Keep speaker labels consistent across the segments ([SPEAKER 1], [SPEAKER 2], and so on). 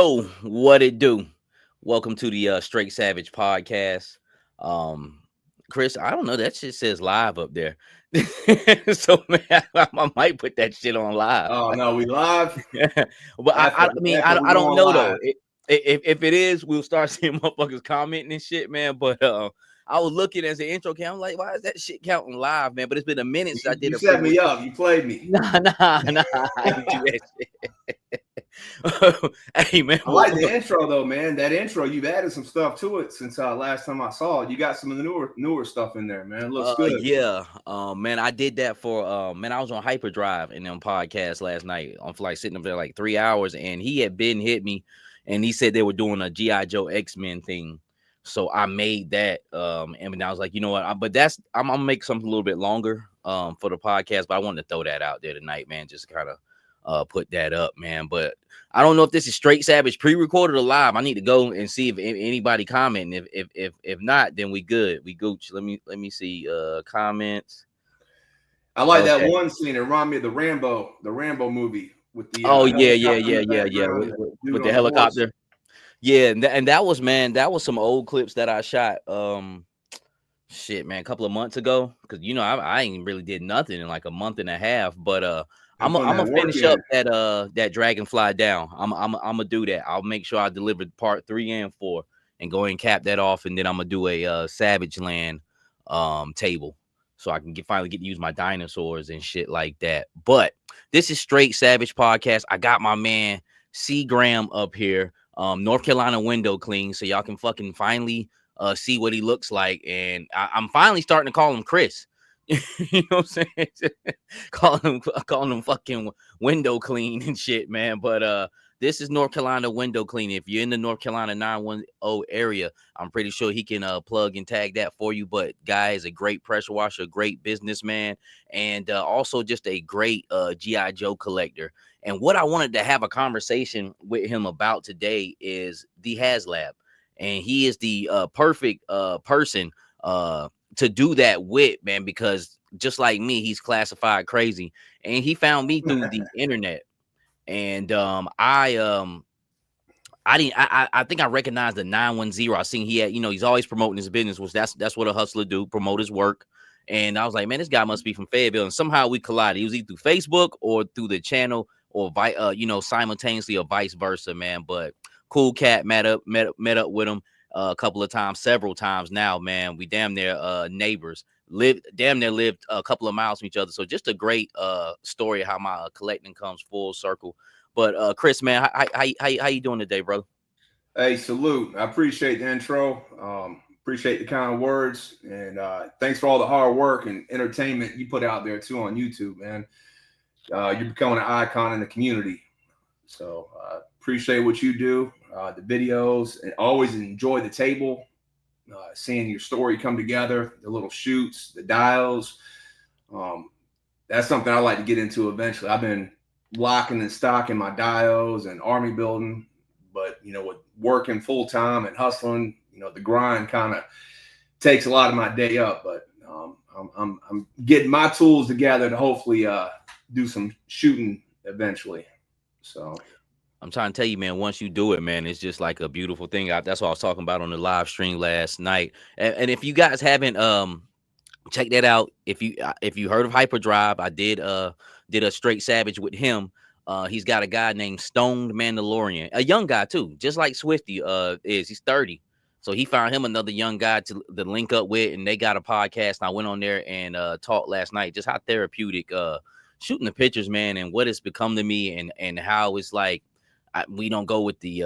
[SPEAKER 1] Yo, what it do? Welcome to the Straight Savage podcast. Um, Chris, I don't know. That shit says live up there. So man, I might put that shit on live.
[SPEAKER 2] Oh no, we live.
[SPEAKER 1] But I mean,
[SPEAKER 2] We
[SPEAKER 1] I don't
[SPEAKER 2] going
[SPEAKER 1] know
[SPEAKER 2] live.
[SPEAKER 1] though. If it is, we'll start seeing motherfuckers commenting and shit, man. But I was looking as the intro came. I'm like, why is that shit counting live, man? But it's been a minute since I did
[SPEAKER 2] You
[SPEAKER 1] a
[SPEAKER 2] set
[SPEAKER 1] pre.
[SPEAKER 2] me up. You played me.
[SPEAKER 1] Nah, I ain't do that shit. Hey man,
[SPEAKER 2] I like the intro though, man. That intro, you've added some stuff to it since last time I saw it. You got some of the newer stuff in there, man. It looks good.
[SPEAKER 1] Yeah, man, I did that for man. I was on Hyperdrive in them podcast last night on flight, sitting up there like 3 hours, and he had been hit me, and he said they were doing a GIJOE X-Men thing, so I made that, and I was like, you know what, but I'm gonna make something a little bit longer, for the podcast, but I wanted to throw that out there tonight, man, just kind of put that up, man. But I don't know if this is Straight Savage pre-recorded or live. I need to go and see if anybody commenting. If not, then we good. We gooch. Let me see comments.
[SPEAKER 2] I like that one scene. It reminded me of the Rambo movie with the
[SPEAKER 1] with the helicopter. Yeah, and that was, man, that was some old clips that I shot. Shit, man, a couple of months ago, because I ain't really did nothing in like a month and a half, but I'm gonna finish up that Dragonfly down. I'm gonna do that. I'll make sure I deliver part 3 and 4 and go and cap that off, and then I'm gonna do a Savage Land table, so I can finally get to use my dinosaurs and shit like that. But this is Straight Savage podcast. I got my man C Graham up here, North Carolina window clean, so y'all can fucking finally see what he looks like, and I'm finally starting to call him Chris. You know what I'm saying? calling him fucking window clean and shit, man. But this is North Carolina window clean. If you're in the North Carolina 910 area, I'm pretty sure he can plug and tag that for you. But guy is a great pressure washer, great businessman, and also just a great GI Joe collector. And what I wanted to have a conversation with him about today is the Haslab, and he is the perfect person to do that with, man, because just like me, he's classified crazy, and he found me through the internet. And I think I recognized the 910. I seen he had, he's always promoting his business, which that's what a hustler do, promote his work. And I was like, man, this guy must be from Fayetteville. And somehow we collided. He was either through Facebook or through the channel, or simultaneously, or vice versa, man. But cool cat, met up with him a couple of times, several times now, man. We damn near neighbors, lived a couple of miles from each other. So just a great story of how my collecting comes full circle. But Chris, man, how you doing today, brother?
[SPEAKER 2] Hey, salute. I appreciate the intro. Appreciate the kind words, and thanks for all the hard work and entertainment you put out there too on YouTube, man. You're becoming an icon in the community. So appreciate what you do, the videos, and always enjoy the table, seeing your story come together, the little shoots, the dials. That's something I like to get into eventually. I've been locking and stocking my dials and army building, but with working full time and hustling, the grind kind of takes a lot of my day up. But I'm getting my tools together to hopefully do some shooting eventually. So
[SPEAKER 1] I'm trying to tell you, man, once you do it, man, it's just like a beautiful thing. That's what I was talking about on the live stream last night. And if you guys haven't check that out, if you heard of Hyperdrive, I did a Straight Savage with him. He's got a guy named Stoned Mandalorian, a young guy too, just like Swifty he's 30. So he found him another young guy to link up with, and they got a podcast. And I went on there and talked last night, just how therapeutic shooting the pictures, man, and what it's become to me, and how it's like we don't go with the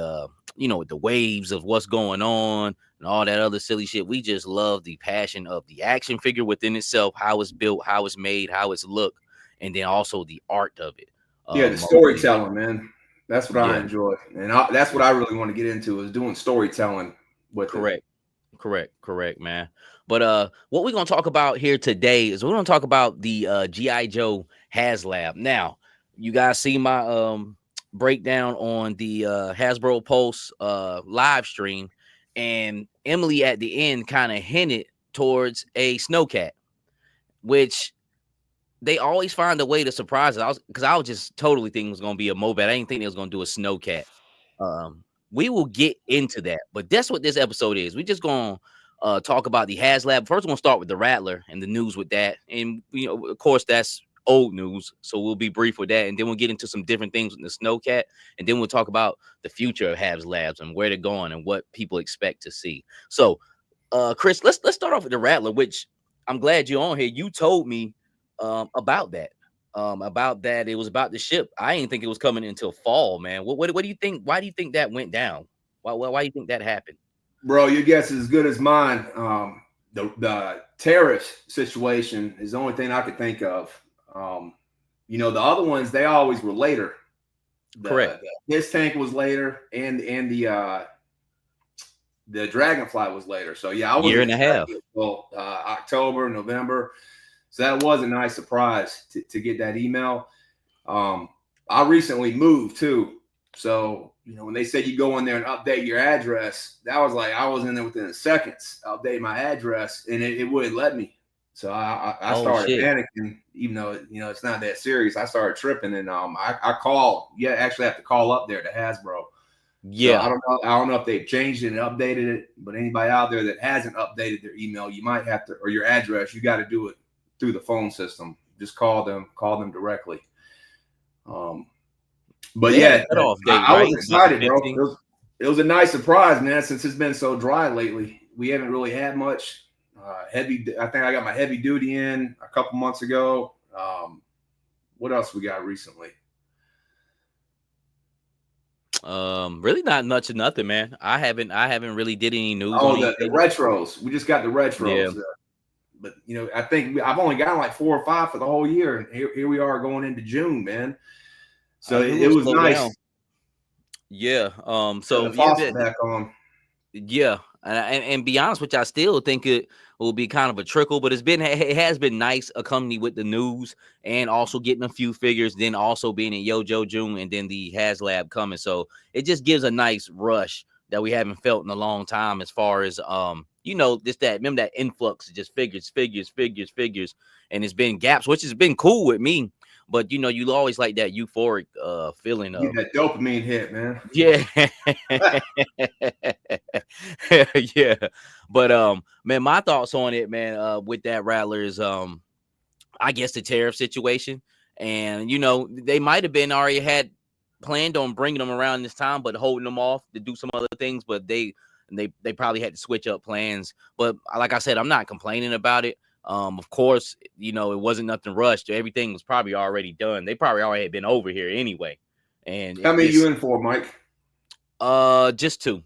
[SPEAKER 1] with the waves of what's going on and all that other silly shit. We just love the passion of the action figure within itself, how it's built, how it's made, how it's looked, and then also the art of it.
[SPEAKER 2] Yeah, the storytelling, man. That's what I enjoy, and that's what I really want to get into, is doing storytelling with
[SPEAKER 1] Correct, man. But what we're gonna talk about here today is we're gonna talk about the GI Joe Haslab. Now, you guys see my breakdown on the Hasbro Pulse live stream, and Emily at the end kind of hinted towards a Snowcat, which they always find a way to surprise us. I was just totally thinking it was gonna be a Mobat. I didn't think they was gonna do a Snowcat. We will get into that, but that's what this episode is. We just gonna talk about the Haslab. First, we're gonna start with the Rattler and the news with that, and of course, that's old news, so we'll be brief with that, and then we'll get into some different things with the Snowcat, and then we'll talk about the future of Haslabs and where they're going and what people expect to see. So, Chris, let's start off with the Rattler, which I'm glad you're on here. You told me about that. About that, it was about the ship. I didn't think it was coming until fall, man. What do you think? Why do you think that went down? Why do you think that happened?
[SPEAKER 2] Bro, your guess is as good as mine. The tariff situation is the only thing I could think of. The other ones, they always were later.
[SPEAKER 1] Correct.
[SPEAKER 2] His tank was later, and the Dragonfly was later. So yeah, I was
[SPEAKER 1] year and a half.
[SPEAKER 2] Well, October, November. So that was a nice surprise to get that email. I recently moved too. So, when they said you go in there and update your address, that was like, I was in there within seconds, update my address, and it wouldn't let me. So I started panicking, even though, it's not that serious. I started tripping, and I called. You actually have to call up there to Hasbro.
[SPEAKER 1] Yeah.
[SPEAKER 2] So I don't know if they've changed it and updated it, but anybody out there that hasn't updated their email, you might have to, or your address, you got to do it through the phone system. Just call them directly. But yeah, I was excited, bro. It was a nice surprise, man, since it's been so dry lately. We haven't really had much heavy. I think I got my heavy duty in a couple months ago. What else we got recently?
[SPEAKER 1] Really not much of nothing, man. I haven't really did any news.
[SPEAKER 2] Oh, the retros. We just got the retros.
[SPEAKER 1] Yeah.
[SPEAKER 2] But I think I've only gotten like 4 or 5 for the whole year, and here we are going into June, man. So it was nice. Down.
[SPEAKER 1] Yeah. So
[SPEAKER 2] back on.
[SPEAKER 1] Yeah, and be honest with you, I still think it will be kind of a trickle, but it has been nice accompanied with the news and also getting a few figures, then also being in GIJOE, and then the Haslab coming. So it just gives a nice rush that we haven't felt in a long time, as far as just remember that influx of just figures, and it's been gaps, which has been cool with me. But you always like that euphoric feeling of
[SPEAKER 2] that dopamine hit, man.
[SPEAKER 1] Yeah. Yeah. But man, my thoughts on it, man, with that Rattler is I guess the tariff situation. And they might have been already had planned on bringing them around this time, but holding them off to do some other things. But they probably had to switch up plans. But like I said, I'm not complaining about it. Of course, it wasn't nothing rushed. Everything was probably already done. They probably already had been over here anyway. And
[SPEAKER 2] how many you in for, Mike?
[SPEAKER 1] Just two.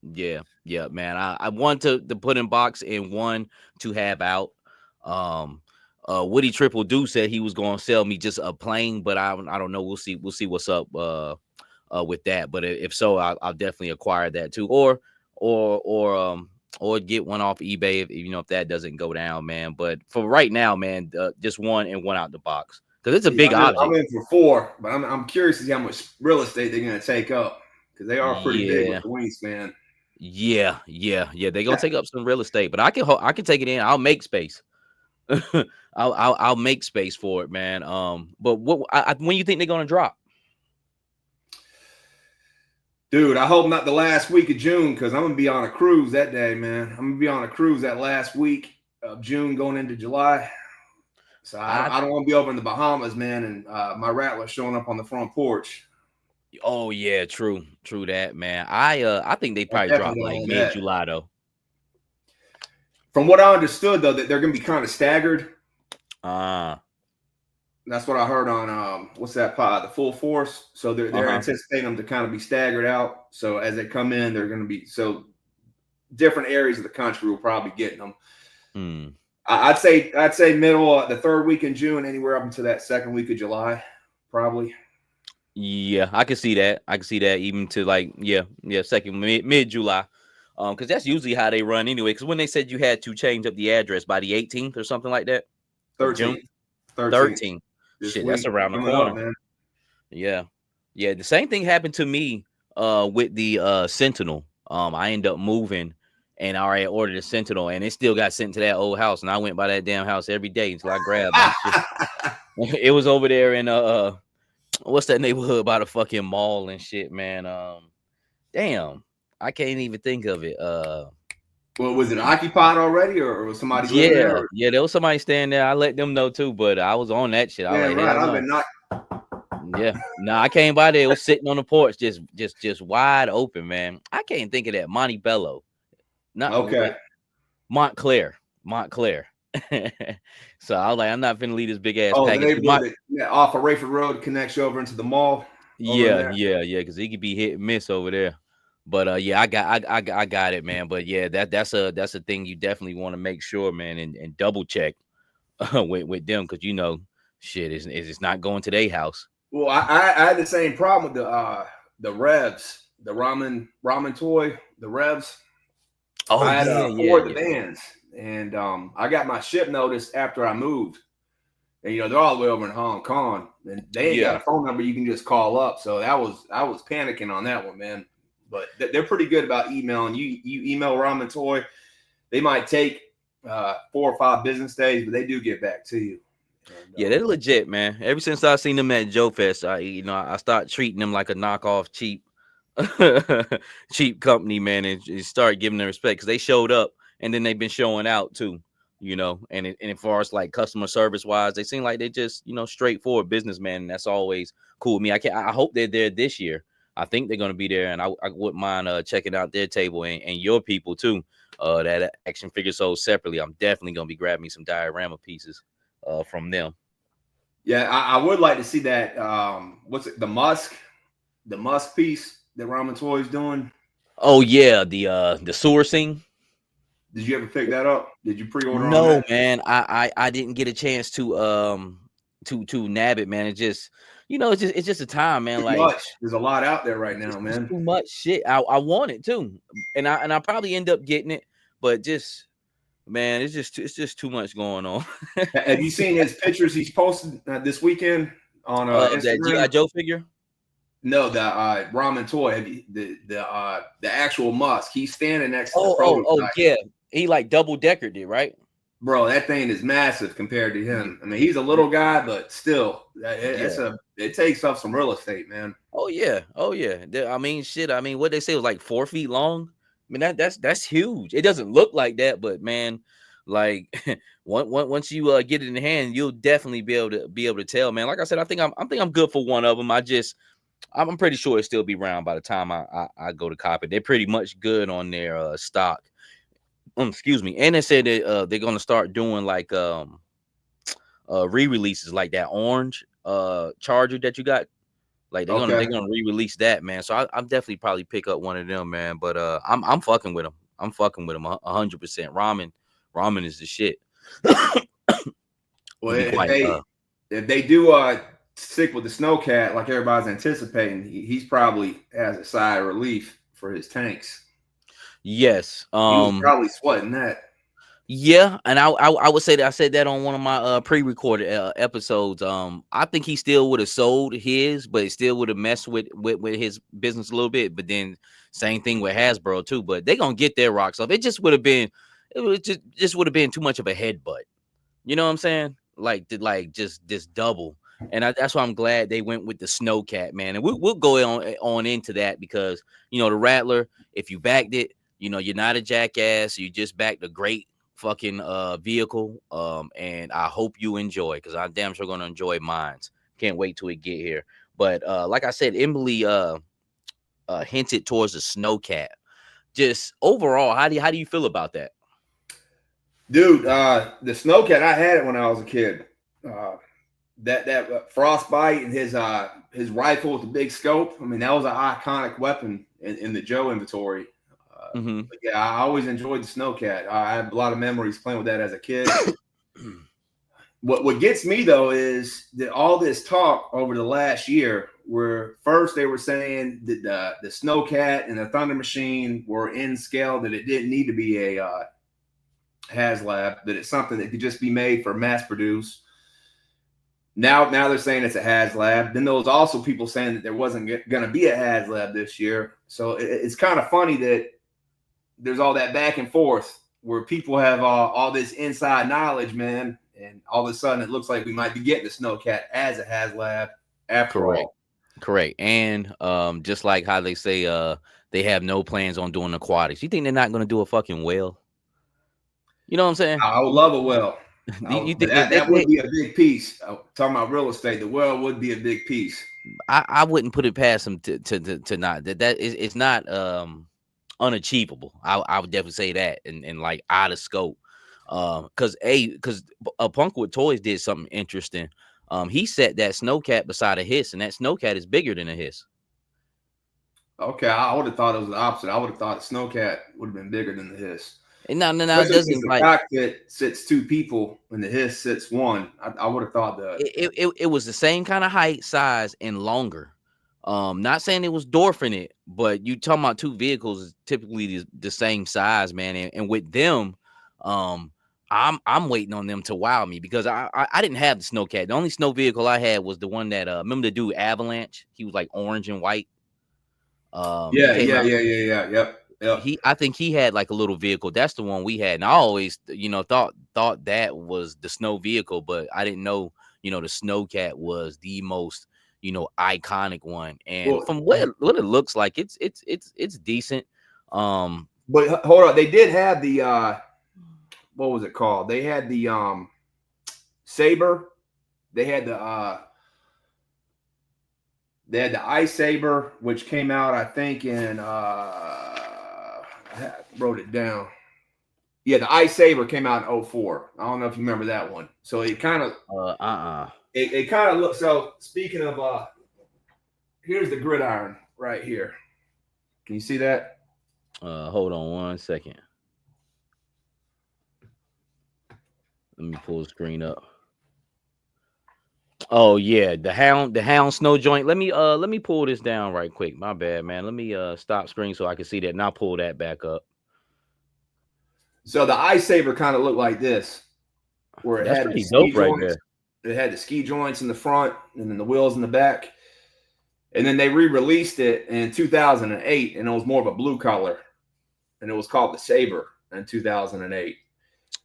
[SPEAKER 1] Yeah, man. I want to put in box and one to have out. Woody Triple Do said he was going to sell me just a plane, but I don't know. We'll see what's up with that. But if so, I'll definitely acquire that too, or get one off eBay if that doesn't go down, man. But for right now, man, just one and one out the box, because it's a big object.
[SPEAKER 2] I'm in for 4, but I'm curious to see how much real estate they're going to take up, because they are pretty big with the wingspan.
[SPEAKER 1] Yeah. They're gonna take up some real estate, but I can take it in. I'll make space. I'll make space for it, man. But when you think they're gonna drop?
[SPEAKER 2] Dude, I hope not the last week of June, because I'm gonna be on a cruise that day, man. I'm gonna be on a cruise that last week of June going into July. So I don't want to be over in the Bahamas, man, and my Rattler showing up on the front porch.
[SPEAKER 1] Oh yeah, true that, man. I think they probably drop like mid-July though.
[SPEAKER 2] From what I understood, though, that they're gonna be kind of staggered. That's what I heard on what's that pod, the Full Force. So they're anticipating them to kind of be staggered out. So as they come in, they're going to be different areas of the country will probably get them. I'd say middle the 3rd week in June, anywhere up until that 2nd week of July, probably.
[SPEAKER 1] Yeah, I can see that. Even to like second mid-July. Because that's usually how they run anyway. Because when they said you had to change up the address by the 18th or something like that,
[SPEAKER 2] 13th.
[SPEAKER 1] 13. Shit, that's around the corner, man. Yeah. The same thing happened to me with the Sentinel. I ended up moving, and I already ordered a Sentinel, and it still got sent to that old house, and I went by that damn house every day until I grabbed it. It was over there in what's that neighborhood by the fucking mall and shit, man? Damn, I can't even think of it.
[SPEAKER 2] Well, was it occupied already, or was somebody living there?
[SPEAKER 1] Yeah, yeah, there was somebody staying there. I let them know too, but I was on that shit. I
[SPEAKER 2] Damn
[SPEAKER 1] like,
[SPEAKER 2] right,
[SPEAKER 1] hell
[SPEAKER 2] I've
[SPEAKER 1] no.
[SPEAKER 2] been not.
[SPEAKER 1] Yeah, no, I came by there. It was sitting on the porch, just wide open, man. I can't think of that. Montebello, not
[SPEAKER 2] Okay.
[SPEAKER 1] Montclair, Montclair. So I was like, I'm not finna leave this big ass
[SPEAKER 2] Oh, the
[SPEAKER 1] package.
[SPEAKER 2] neighborhood that off of Rayford Road connects you over into the mall over in
[SPEAKER 1] Yeah,
[SPEAKER 2] there.
[SPEAKER 1] yeah, yeah, because he could be hit and miss over there. But yeah, I got it, man. But yeah, that's a thing you definitely want to make sure, man, and double check with them, because shit is it's not going to their house.
[SPEAKER 2] Well, I had the same problem with the Revs, the ramen toy, the Revs.
[SPEAKER 1] Oh
[SPEAKER 2] I had
[SPEAKER 1] yeah, yeah,
[SPEAKER 2] four of the
[SPEAKER 1] yeah,
[SPEAKER 2] bands, and I got my ship notice after I moved. And they're all the way over in Hong Kong, and they ain't got
[SPEAKER 1] yeah.
[SPEAKER 2] a phone number you can just call up. So I was panicking on that one, man. But they're pretty good about emailing you. You email Ramen Toy, they might take 4 or 5 business days, but they do get back to you. And,
[SPEAKER 1] Yeah, they're legit, man. Ever since I seen them at Joe Fest, I start treating them like a knockoff cheap cheap company, man, and start giving them respect, because they showed up and then they've been showing out too, and as far as like customer service wise, they seem like they just straightforward businessman, and that's always cool with me. I hope they're there this year. I think they're gonna be there, and I wouldn't mind checking out their table and your people too. That action figure sold separately. I'm definitely gonna be grabbing me some diorama pieces from them.
[SPEAKER 2] yeah, I would like to see that. What's it? The Musk piece that Ramen Toy is doing.
[SPEAKER 1] Oh yeah, the sewer scene.
[SPEAKER 2] Did you ever pick that up? Did you pre-order on
[SPEAKER 1] No,
[SPEAKER 2] that?
[SPEAKER 1] man, I didn't get a chance to nab it, man. It just it's just a time, man.
[SPEAKER 2] Too
[SPEAKER 1] Like
[SPEAKER 2] much. There's a lot out there right
[SPEAKER 1] it's
[SPEAKER 2] now,
[SPEAKER 1] just
[SPEAKER 2] man.
[SPEAKER 1] too much shit. I want it too, and I probably end up getting it, but just man, it's just too much going on.
[SPEAKER 2] Have you seen his pictures he's posted this weekend on
[SPEAKER 1] That
[SPEAKER 2] Instagram?
[SPEAKER 1] GI Joe figure.
[SPEAKER 2] No, the Ramen Toy. Have you, the actual Musk. He's standing next to the
[SPEAKER 1] Oh
[SPEAKER 2] prototype.
[SPEAKER 1] yeah, he like double deckered it, right?
[SPEAKER 2] Bro, that thing is massive compared to
[SPEAKER 1] Yeah,
[SPEAKER 2] him. I mean, he's a
[SPEAKER 1] yeah,
[SPEAKER 2] little guy, but still,
[SPEAKER 1] yeah.
[SPEAKER 2] it takes up some real estate, man.
[SPEAKER 1] Oh yeah, oh yeah. I mean, shit. I mean, what they say was like 4 feet long. I mean, that's huge. It doesn't look like that, but man, like once you get it in the hand, you'll definitely be able to tell, man. Like I said, I think I'm good for one of them. I'm pretty sure it'll still be around by the time I go to cop it. They're pretty much good on their stock. Excuse me. And they said that they're gonna start doing like re-releases, like that orange charger that you got. Like they're
[SPEAKER 2] Okay.
[SPEAKER 1] gonna re-release that, man. So I'm definitely probably pick up one of them, man. But I'm fucking with them. I'm fucking with them 100%. Ramen is the shit.
[SPEAKER 2] Well,
[SPEAKER 1] To be quite
[SPEAKER 2] if they do stick with the Snowcat like everybody's anticipating, he's probably has a sigh of relief for his tanks.
[SPEAKER 1] yes.
[SPEAKER 2] He was probably sweating that.
[SPEAKER 1] Yeah, and I would say that I said that on one of my pre-recorded episodes. I think he still would have sold his, but it still would have messed with his business a little bit. But then same thing with Hasbro too. But they gonna get their rocks off. It just would have been, it would just would have been too much of a headbutt. You know what I'm saying? Like just this double. And that's why I'm glad they went with the Snowcat, man. And we'll go on into that, because the Rattler, if you backed it, you're not a jackass. You just backed a great fucking vehicle. And I hope you enjoy, because I'm damn sure gonna enjoy mines. Can't wait till we get here. But like I said, Emily hinted towards the Snowcat. Just overall, how do you feel about that?
[SPEAKER 2] Dude, the Snowcat, I had it when I was a kid. That frostbite and his rifle with the big scope. I mean, that was an iconic weapon in the Joe inventory.
[SPEAKER 1] Mm-hmm.
[SPEAKER 2] But yeah, I always enjoyed the Snowcat. I have a lot of memories playing with that as a kid. What gets me though is that all this talk over the last year, where first they were saying that the Snowcat and the Thunder Machine were in scale, that it didn't need to be a HasLab, that it's something that could just be made for mass produce. Now they're saying it's a HasLab. Then there was also people saying that there wasn't going to be a HasLab this year. So it's kind of funny that there's all that back and forth where people have all this inside knowledge, man, and all of a sudden it looks like we might be getting the Snowcat as a HasLab. after
[SPEAKER 1] Correct.
[SPEAKER 2] all.
[SPEAKER 1] Correct. And just like how they say they have no plans on doing aquatics. You think they're not going to do a fucking whale? You know what I'm saying?
[SPEAKER 2] I would love a well.
[SPEAKER 1] You
[SPEAKER 2] But
[SPEAKER 1] think they
[SPEAKER 2] that would
[SPEAKER 1] could?
[SPEAKER 2] be a big piece. Talking about real estate, the well would be a big piece.
[SPEAKER 1] I wouldn't put it past them to not that is it's not unachievable. I would definitely say that and like out of scope. Because Punkwood Toys did something interesting. He set that Snowcat beside a hiss, and that Snowcat is bigger than a hiss.
[SPEAKER 2] Okay, I would have thought it was the opposite. I would have thought Snowcat would have been bigger than the Hiss.
[SPEAKER 1] And now it
[SPEAKER 2] Especially since
[SPEAKER 1] doesn't
[SPEAKER 2] the
[SPEAKER 1] like
[SPEAKER 2] cockpit sits two people and the Hiss sits one. I would have thought that.
[SPEAKER 1] it was the same kind of height, size, and longer. Not saying it was dwarfing it, but you talking about two vehicles is typically the same size, man. And with them, I'm waiting on them to wow me because I didn't have the Snowcat. The only snow vehicle I had was the one that remember the dude Avalanche? He was like orange and white. He
[SPEAKER 2] Yeah,
[SPEAKER 1] came
[SPEAKER 2] yeah,
[SPEAKER 1] out.
[SPEAKER 2] yeah, yeah, yeah. Yep. Yep.
[SPEAKER 1] I think he had like a little vehicle. That's the one we had. And I always, thought that was the snow vehicle, but I didn't know, the Snowcat was the most, iconic one. And
[SPEAKER 2] Well,
[SPEAKER 1] from what it looks like, it's decent.
[SPEAKER 2] but hold on. They did have the what was it called? They had the Saber. They had the Ice Saber, which came out, I think, in I wrote it down. Yeah, the Ice Saber came out in 04. I don't know if you remember that one. So it kind of it kind of looks. So speaking of here's the gridiron right here. Can you see that?
[SPEAKER 1] Hold on 1 second. Let me pull the screen up. Oh yeah, the hound snow joint. Let me pull this down right quick. My bad, man. Let me stop screen so I can see that and I'll pull that back up.
[SPEAKER 2] So the Ice Saber kind of looked like this, where it
[SPEAKER 1] That's
[SPEAKER 2] had the
[SPEAKER 1] pretty
[SPEAKER 2] ski
[SPEAKER 1] dope right
[SPEAKER 2] joints.
[SPEAKER 1] there.
[SPEAKER 2] It had the ski joints in the front and then the wheels in the back. And then they re-released it in 2008, and it was more of a blue color, and it was called the Saber in 2008.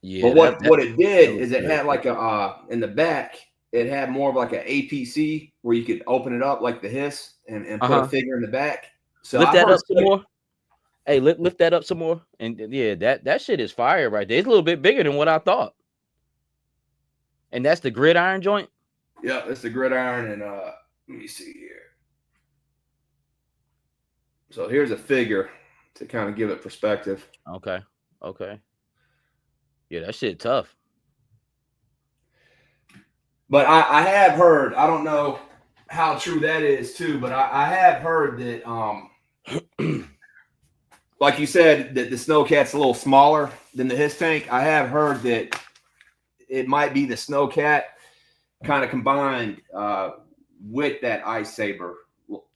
[SPEAKER 1] Yeah,
[SPEAKER 2] But
[SPEAKER 1] that
[SPEAKER 2] what it did
[SPEAKER 1] looks
[SPEAKER 2] is it
[SPEAKER 1] good.
[SPEAKER 2] had like a in the back, it had more of like an APC where you could open it up like the Hiss and put a figure in the back. So
[SPEAKER 1] Lift
[SPEAKER 2] I've
[SPEAKER 1] that
[SPEAKER 2] heard
[SPEAKER 1] up some more. Hey, lift that up some more. And yeah, that shit is fire right there. It's a little bit bigger than what I thought. And that's the gridiron joint.
[SPEAKER 2] yeah, it's the gridiron, and let me see here. So here's a figure to kind of give it perspective.
[SPEAKER 1] Okay. Okay. Yeah, that shit tough.
[SPEAKER 2] But I have heard, I don't know how true that is too, but I have heard that like you said, that the Snowcat's a little smaller than the Hiss tank. I have heard that it might be the Snowcat kind of combined with that Ice Saber.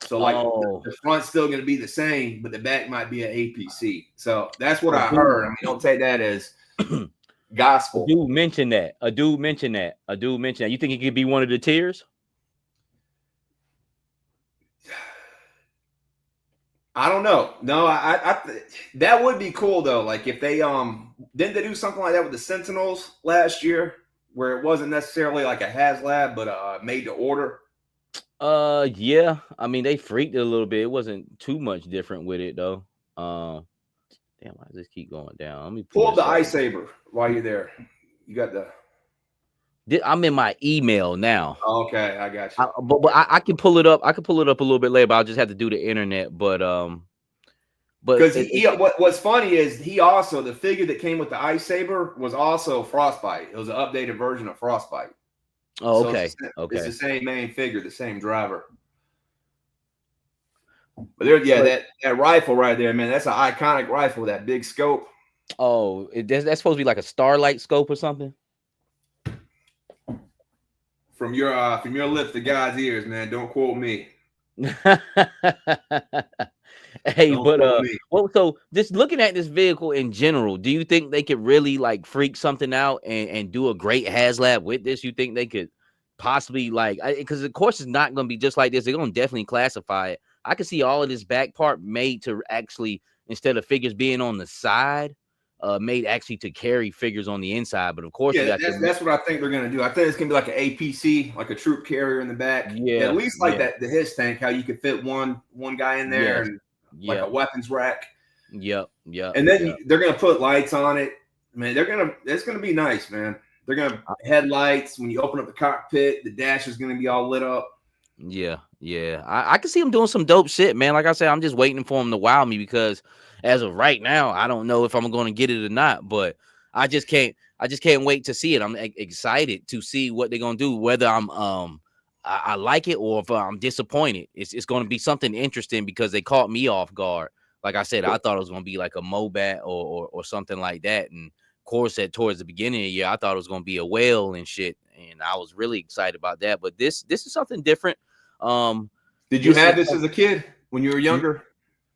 [SPEAKER 2] So like the front's still going to be the same, but the back might be an APC. So that's what I heard. I mean, don't take that as gospel.
[SPEAKER 1] A dude mentioned that. You think it could be one of the tiers?
[SPEAKER 2] I don't know. No, I that would be cool though. Like if they didn't they do something like that with the Sentinels last year, where it wasn't necessarily like a Haslab, but made to order.
[SPEAKER 1] Yeah. I mean, they freaked it a little bit. It wasn't too much different with it though. Damn, why does this keep going down? Let me
[SPEAKER 2] Pull
[SPEAKER 1] pull
[SPEAKER 2] up the
[SPEAKER 1] this up.
[SPEAKER 2] Ice Saber while you're there. You got the.
[SPEAKER 1] I'm in my email now.
[SPEAKER 2] Oh, okay, I got you.
[SPEAKER 1] But I can pull it up. I can pull it up a little bit later, but I'll just have to do the internet. But
[SPEAKER 2] because what's funny is he also, the figure that came with the Ice Saber was also Frostbite. It was an updated version of Frostbite.
[SPEAKER 1] Oh, okay.
[SPEAKER 2] So it's the same main figure, the same driver. But there, yeah, that rifle right there, man, that's an iconic rifle. That big scope.
[SPEAKER 1] Oh, that's supposed to be like a starlight scope or something.
[SPEAKER 2] From your lips to God's ears, man. Don't quote me.
[SPEAKER 1] Hey, well, so just looking at this vehicle in general, do you think they could really like freak something out and do a great Haslab with this? You think they could possibly like, because of course it's not going to be just like this. They're going to definitely classify it. I can see all of this back part made to actually, instead of figures being on the side, made actually to carry figures on the inside. But of course, you
[SPEAKER 2] Yeah,
[SPEAKER 1] got your
[SPEAKER 2] that's what I think they're gonna do. I think it's gonna be like an APC, like a troop carrier in the back, at
[SPEAKER 1] yeah,
[SPEAKER 2] least like
[SPEAKER 1] yeah,
[SPEAKER 2] that the his tank, how you could fit one guy in there
[SPEAKER 1] yes,
[SPEAKER 2] and like a
[SPEAKER 1] yep,
[SPEAKER 2] weapons rack,
[SPEAKER 1] yep, yep,
[SPEAKER 2] and then
[SPEAKER 1] yep.
[SPEAKER 2] they're gonna put lights on it. Man, it's gonna be nice, man. They're gonna headlights when you open up the cockpit, the dash is gonna be all lit up.
[SPEAKER 1] Yeah, yeah. I can see him doing some dope shit, man. Like I said, I'm just waiting for him to wow me because as of right now, I don't know if I'm going to get it or not. But I just can't wait to see it. I'm excited to see what they're gonna do. Whether I like it or if I'm disappointed. It's going to be something interesting because they caught me off guard. Like I said, I thought it was going to be like a Mobat or something like that. And of course, towards the beginning of the year, I thought it was going to be a whale and shit, and I was really excited about that. But this is something different.
[SPEAKER 2] Did you
[SPEAKER 1] This is
[SPEAKER 2] have this as a kid when you were younger?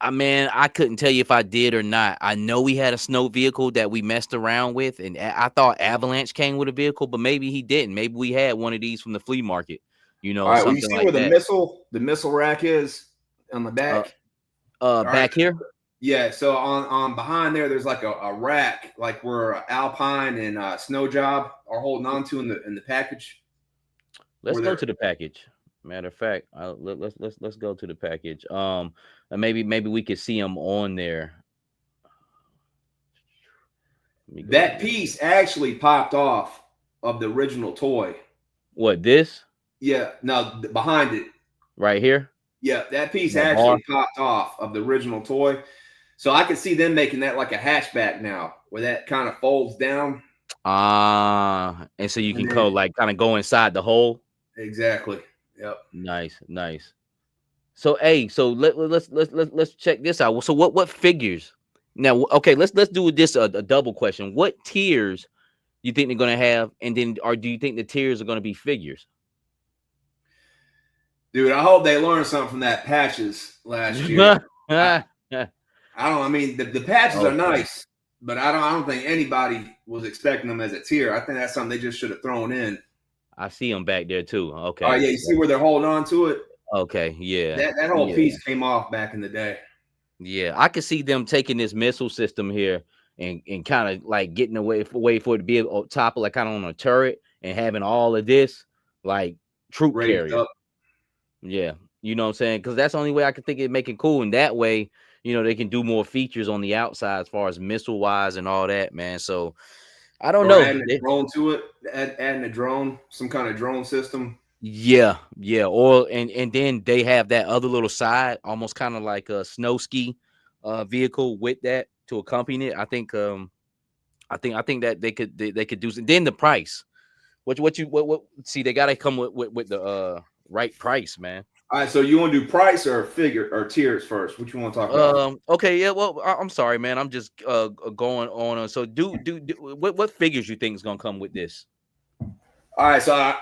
[SPEAKER 1] I couldn't tell you if I did or not. I know we had a snow vehicle that we messed around with, and I thought Avalanche came with a vehicle, but maybe he didn't. Maybe we had one of these from the flea market,
[SPEAKER 2] All right, well, you
[SPEAKER 1] something
[SPEAKER 2] see where
[SPEAKER 1] like that.
[SPEAKER 2] the missile rack is on the
[SPEAKER 1] Uh,
[SPEAKER 2] back? All right.
[SPEAKER 1] Back here,
[SPEAKER 2] Yeah, so on behind there's like a rack, like where Alpine and Snow Job are holding on to in the package.
[SPEAKER 1] let's
[SPEAKER 2] Where
[SPEAKER 1] go
[SPEAKER 2] they're
[SPEAKER 1] to the package. Matter of fact, let's go to the package. And maybe we could see them on there. Let me go to
[SPEAKER 2] that
[SPEAKER 1] this.
[SPEAKER 2] piece actually popped off of the original toy.
[SPEAKER 1] What, this
[SPEAKER 2] Yeah, no, behind it.
[SPEAKER 1] right here?
[SPEAKER 2] Yeah, that piece
[SPEAKER 1] That bar?
[SPEAKER 2] actually popped off of the original toy. So I could see them making that like a hatchback now, where that kind of folds down.
[SPEAKER 1] And so you
[SPEAKER 2] And
[SPEAKER 1] can
[SPEAKER 2] then
[SPEAKER 1] like kind of go inside the hole.
[SPEAKER 2] exactly. Yep.
[SPEAKER 1] Nice, nice. So hey, so let's check this out. So what figures? Now, okay, let's do this a double question. What tiers you think they're gonna have, and then or do you think the tiers are gonna be figures?
[SPEAKER 2] Dude, I hope they learned something from that patches last year. I, I don't. I mean, the patches are
[SPEAKER 1] Okay,
[SPEAKER 2] nice, but I don't think anybody was expecting them as a tier. I think that's something they just should have thrown in.
[SPEAKER 1] I see them back there too.
[SPEAKER 2] Oh
[SPEAKER 1] Okay,
[SPEAKER 2] yeah, you see where they're holding on to it.
[SPEAKER 1] okay, yeah,
[SPEAKER 2] That whole
[SPEAKER 1] yeah.
[SPEAKER 2] piece came off back in the day.
[SPEAKER 1] Yeah, I could see them taking this missile system here and kind of like getting away for it to be on top of like kind of on a turret and having all of this like troop
[SPEAKER 2] Raised
[SPEAKER 1] carrier.
[SPEAKER 2] up.
[SPEAKER 1] Yeah, you know what I'm saying? Because that's the only way I could think of making cool. And that way, they can do more features on the outside as far as missile wise and all that, man. So I don't
[SPEAKER 2] Or
[SPEAKER 1] know.
[SPEAKER 2] adding a drone to it, adding a drone, some kind of drone system.
[SPEAKER 1] Yeah, yeah. Or and then they have that other little side, almost kind of like a snow ski vehicle with that to accompany it. I think that they could do. Then the price. What? See, they gotta come with the right price, man.
[SPEAKER 2] All right, so you want to do price or figure or tiers first? What you want to talk about?
[SPEAKER 1] Okay, yeah. Well, I'm sorry, man. I'm just going on. So what figures you think is gonna come with this?
[SPEAKER 2] All right, so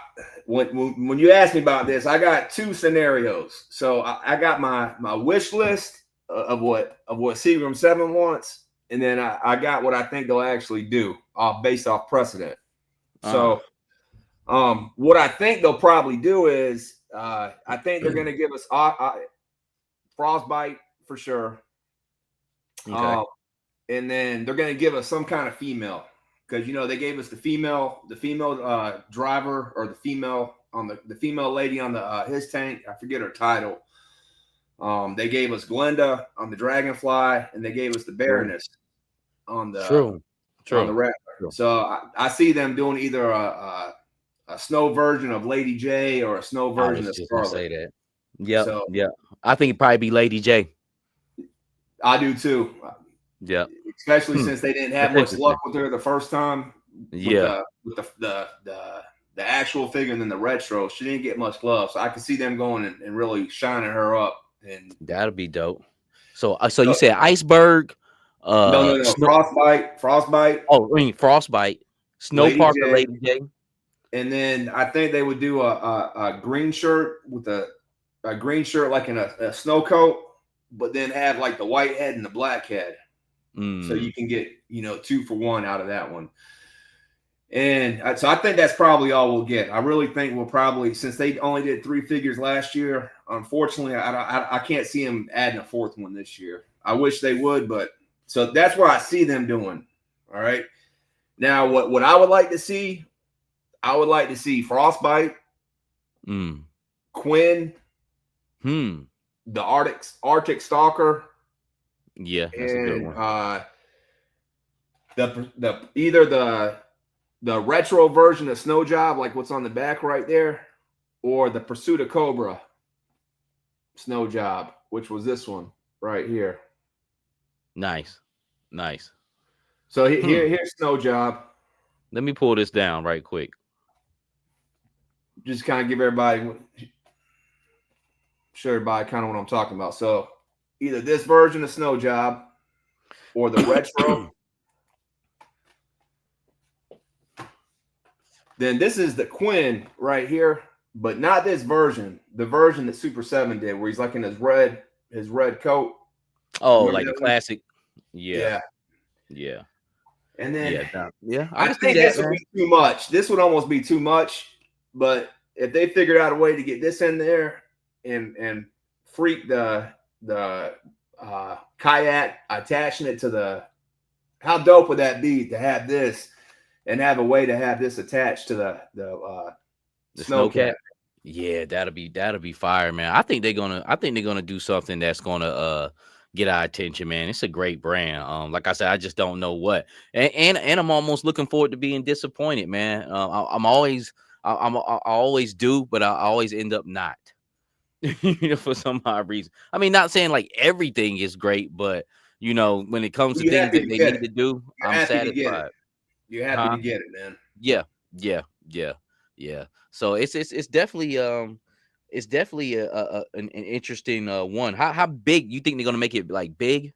[SPEAKER 2] when you asked me about this, I got two scenarios. So I got my wish list of what Seagram 7 wants, and then I got what I think they'll actually do, based off precedent. So what I think they'll probably do is I think they're going to give us Frostbite for sure.
[SPEAKER 1] Okay.
[SPEAKER 2] And then they're going to give us some kind of female, because they gave us the female driver, or the female on the female lady on the his tank. I forget her title. They gave us Glenda on the Dragonfly, and they gave us the Baroness on the Rattler. So I see them doing either a snow version of Lady J or a snow
[SPEAKER 1] I
[SPEAKER 2] version
[SPEAKER 1] was
[SPEAKER 2] of
[SPEAKER 1] just gonna
[SPEAKER 2] Scarlet.
[SPEAKER 1] say that. Yep.
[SPEAKER 2] So
[SPEAKER 1] Yeah. I think it'd probably be Lady J.
[SPEAKER 2] I do too.
[SPEAKER 1] Yeah.
[SPEAKER 2] Especially since they didn't have much luck with her the first time.
[SPEAKER 1] Yeah.
[SPEAKER 2] With the actual figure and then the retro, she didn't get much love. So I can see them going and really shining her up. And
[SPEAKER 1] that'll be dope. So you said Iceberg,
[SPEAKER 2] no, Frostbite.
[SPEAKER 1] Oh, I mean Frostbite, Snow
[SPEAKER 2] Lady
[SPEAKER 1] Parker,
[SPEAKER 2] J.
[SPEAKER 1] Lady J.
[SPEAKER 2] And then I think they would do a green shirt with a green shirt like in a snow coat, but then have like the white head and the black head. So you can get 2 for 1 out of that one. And so I think that's probably all we'll get. I really think we'll probably, since they only did 3 figures last year, unfortunately, I can't see them adding a 4th one this year. I wish they would, but so that's where I see them doing. All right. Now, what I would like to see, I would like to see Frostbite, Quinn, the Arctic Stalker,
[SPEAKER 1] Yeah, that's a good
[SPEAKER 2] and
[SPEAKER 1] one.
[SPEAKER 2] the either the retro version of Snow Job, like what's on the back right there, or the Pursuit of Cobra Snow Job, which was this one right here.
[SPEAKER 1] Nice. Nice.
[SPEAKER 2] So here's Snow Job.
[SPEAKER 1] Let me pull this down right quick.
[SPEAKER 2] Just kind of give everybody, show everybody kind of what I'm talking about. So either this version of Snow Job or the retro. Then this is the Quinn right here, but not this version. The version that Super 7 did, where he's like in his red coat.
[SPEAKER 1] Oh,
[SPEAKER 2] Remember
[SPEAKER 1] like the
[SPEAKER 2] that one?
[SPEAKER 1] classic. Yeah.
[SPEAKER 2] Yeah.
[SPEAKER 1] Yeah.
[SPEAKER 2] And then
[SPEAKER 1] Yeah. I
[SPEAKER 2] I
[SPEAKER 1] can see
[SPEAKER 2] think
[SPEAKER 1] that,
[SPEAKER 2] this would
[SPEAKER 1] man.
[SPEAKER 2] be too much. This would almost be too much. But if they figured out a way to get this in there and freak the kayak, attaching it to the, how dope would that be to have this and have a way to have this attached to the Snowcat?
[SPEAKER 1] Yeah, that'll be fire, man. I think they're gonna do something that's gonna get our attention, man. It's a great brand. Like I said, I just don't know what. And I'm almost looking forward to being disappointed, man. I'm always I always do, but I always end up not. For some odd reason. I mean, not saying like everything is great, but when it comes to
[SPEAKER 2] You're
[SPEAKER 1] things
[SPEAKER 2] happy
[SPEAKER 1] that
[SPEAKER 2] to
[SPEAKER 1] they
[SPEAKER 2] get
[SPEAKER 1] need
[SPEAKER 2] it.
[SPEAKER 1] to do,
[SPEAKER 2] You're
[SPEAKER 1] I'm
[SPEAKER 2] happy to get it.
[SPEAKER 1] satisfied.
[SPEAKER 2] You're happy to
[SPEAKER 1] Huh?
[SPEAKER 2] get it, man.
[SPEAKER 1] Yeah, yeah, yeah, yeah. So it's definitely an interesting one. How big you think they're gonna make it, like, big?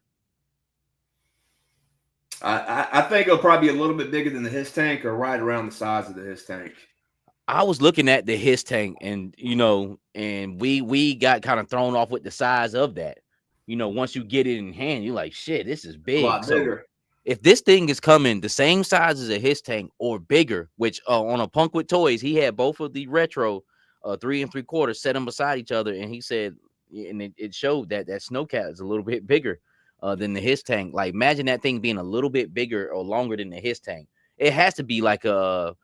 [SPEAKER 2] I think it'll probably be a little bit bigger than the his tank, or right around the size of the his tank.
[SPEAKER 1] I was looking at the his tank, and we got kind of thrown off with the size of that. Once you get it in hand, you're like, shit, this is
[SPEAKER 2] A
[SPEAKER 1] big.
[SPEAKER 2] lot
[SPEAKER 1] So
[SPEAKER 2] bigger.
[SPEAKER 1] if this thing is coming the same size as a his tank or bigger, which on a Punk with Toys, he had both of the retro 3 3/4 set them beside each other, and he said, and it showed that Snowcat is a little bit bigger than the his tank. Like, imagine that thing being a little bit bigger or longer than the his tank. It has to be like a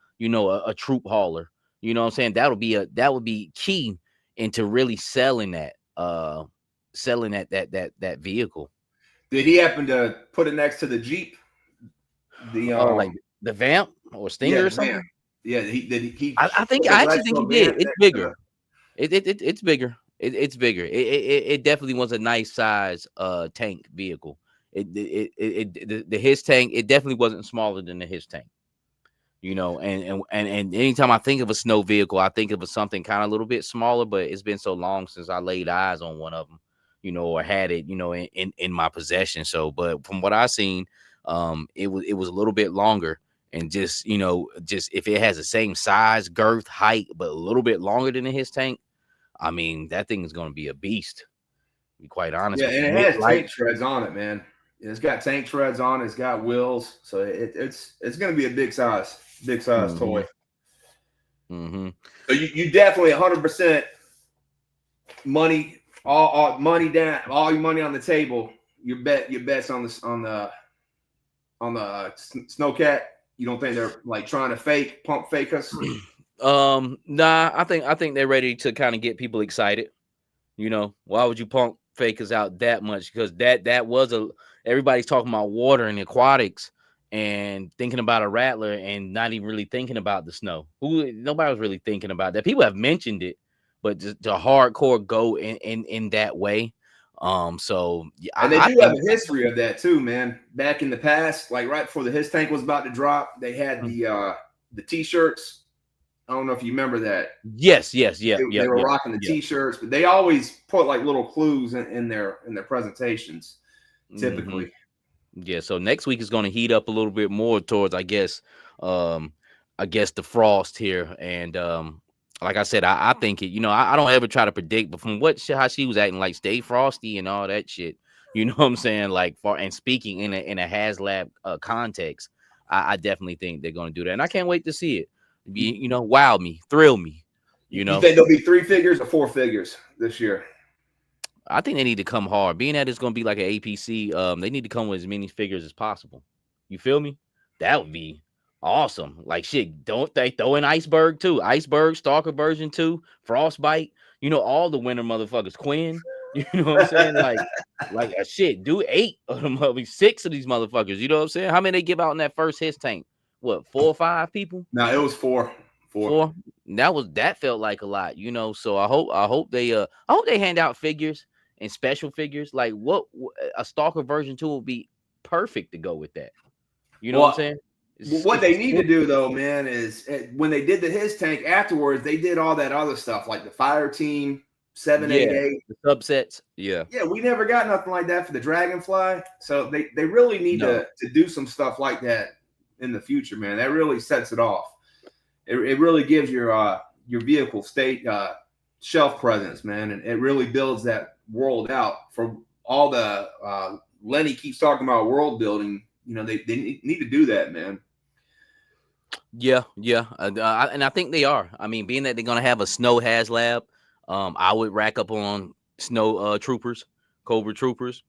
[SPEAKER 1] troop hauler. You know what I'm saying? That would be key into really selling that vehicle.
[SPEAKER 2] Did he happen to put it next to the Jeep? The
[SPEAKER 1] Like the Vamp or
[SPEAKER 2] yeah,
[SPEAKER 1] Stinger or
[SPEAKER 2] the van.
[SPEAKER 1] something.
[SPEAKER 2] Yeah, he
[SPEAKER 1] I think
[SPEAKER 2] put the
[SPEAKER 1] I actually think he
[SPEAKER 2] retro van
[SPEAKER 1] did. It's
[SPEAKER 2] next to the.
[SPEAKER 1] bigger. It's bigger. It's bigger. It definitely was a nice size tank vehicle. The his tank, it definitely wasn't smaller than the his tank. And anytime I think of a snow vehicle, I think of something kind of a little bit smaller, but it's been so long since I laid eyes on one of them, or had it, in my possession. So, but from what I seen, it was a little bit longer, and just if it has the same size, girth, height, but a little bit longer than his tank, I mean, that thing is going to be a beast. To be quite honest
[SPEAKER 2] Yeah,
[SPEAKER 1] with
[SPEAKER 2] and
[SPEAKER 1] you,
[SPEAKER 2] it
[SPEAKER 1] mid
[SPEAKER 2] has
[SPEAKER 1] light.
[SPEAKER 2] tank treads on it, man. It's got tank treads on it. It's got wheels, so it's going to be a big size
[SPEAKER 1] Mm-hmm.
[SPEAKER 2] toy.
[SPEAKER 1] Mm-hmm.
[SPEAKER 2] So you definitely 100% money, all money down, all your money on the table. Your bets on the Snowcat. You don't think they're like trying to pump fake us?
[SPEAKER 1] Nah, I think they're ready to kind of get people excited. Why would you pump fakers out that much? Because that was everybody's talking about water and aquatics and thinking about a Rattler and not even really thinking about the snow. Nobody was really thinking about that. People have mentioned it, but just to hardcore go in that way. So yeah,
[SPEAKER 2] And they
[SPEAKER 1] I
[SPEAKER 2] do have
[SPEAKER 1] think
[SPEAKER 2] a history of that too, man. Back in the past, like right before the his tank was about to drop, they had the t-shirts. I don't know if you remember that.
[SPEAKER 1] yes, yes, yeah, yeah,
[SPEAKER 2] They were
[SPEAKER 1] yeah,
[SPEAKER 2] rocking the
[SPEAKER 1] yeah.
[SPEAKER 2] t-shirts, but they always put like little clues in their presentations,
[SPEAKER 1] Hmm.
[SPEAKER 2] typically.
[SPEAKER 1] Yeah, so next week is going to heat up a little bit more towards, um, I guess the frost here, and like I said, I think it. I don't ever try to predict, but from how she was acting, like, stay frosty and all that shit. You know what I'm saying? Like, for and speaking in a Haslab context, I definitely think they're going to do that, and I can't wait to see it. Wow me, thrill me.
[SPEAKER 2] You think there'll be 3 figures or 4 figures this year?
[SPEAKER 1] I think they need to come hard. Being that it's going to be like an APC, they need to come with as many figures as possible. You feel me? That would be awesome. Like shit, don't they throw in Iceberg too? Iceberg, Stalker version 2, Frostbite, all the winter motherfuckers, Quinn. You know what I'm saying? Like a shit, do 8 of them, 6 of these motherfuckers. You know what I'm saying? How many they give out in that first his tank? What, 4 or 5 people?
[SPEAKER 2] No, it was four.
[SPEAKER 1] 4. That felt like a lot, So I hope they hand out figures and special figures. Like a Stalker version 2 would be perfect to go with that. You know what I'm
[SPEAKER 2] Well,
[SPEAKER 1] saying?
[SPEAKER 2] what they need to do though, man, is when they did the his tank afterwards, they did all that other stuff like the fire team 788.
[SPEAKER 1] The subsets. Yeah.
[SPEAKER 2] Yeah, we never got nothing like that for the Dragonfly. So they really need
[SPEAKER 1] No.
[SPEAKER 2] to do some stuff like that in the future, man. That really sets it off. It really gives your vehicle state shelf presence, man, and it really builds that world out for all the Lenny keeps talking about world building. They need to do that, man.
[SPEAKER 1] Yeah. And I think they are. I mean, being that they're gonna have a Snow Haslab, I would rack up on Snow Troopers, Cobra Troopers.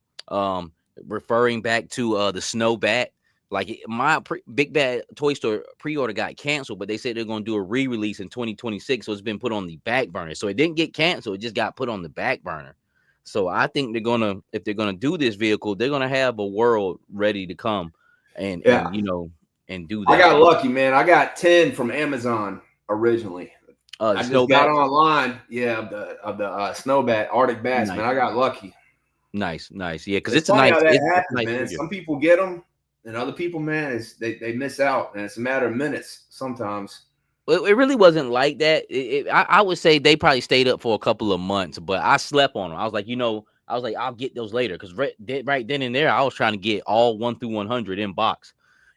[SPEAKER 1] Referring back to the Snow Bat. Like my Big Bad Toy Store pre-order got canceled, but they said they're gonna do a re-release in 2026, so it's been put on the back burner. So it didn't get canceled; it just got put on the back burner. So I think if they're gonna do this vehicle, they're gonna have a world ready to come, and do
[SPEAKER 2] I
[SPEAKER 1] that.
[SPEAKER 2] got lucky, man. I got 10 from Amazon originally. I just got online, of the Snowbat Arctic Bats, man. I got lucky.
[SPEAKER 1] Nice, yeah, because
[SPEAKER 2] it's
[SPEAKER 1] it's a
[SPEAKER 2] funny
[SPEAKER 1] nice,
[SPEAKER 2] how that
[SPEAKER 1] it's a
[SPEAKER 2] happens,
[SPEAKER 1] nice
[SPEAKER 2] man.
[SPEAKER 1] figure.
[SPEAKER 2] Some people get them, and other people, man, they miss out, and it's a matter of minutes sometimes.
[SPEAKER 1] Well, it really wasn't like that. I would say they probably stayed up for a couple of months, but I slept on them. I was like, I'll get those later because right then and there, I was trying to get all 1 through 100 in box,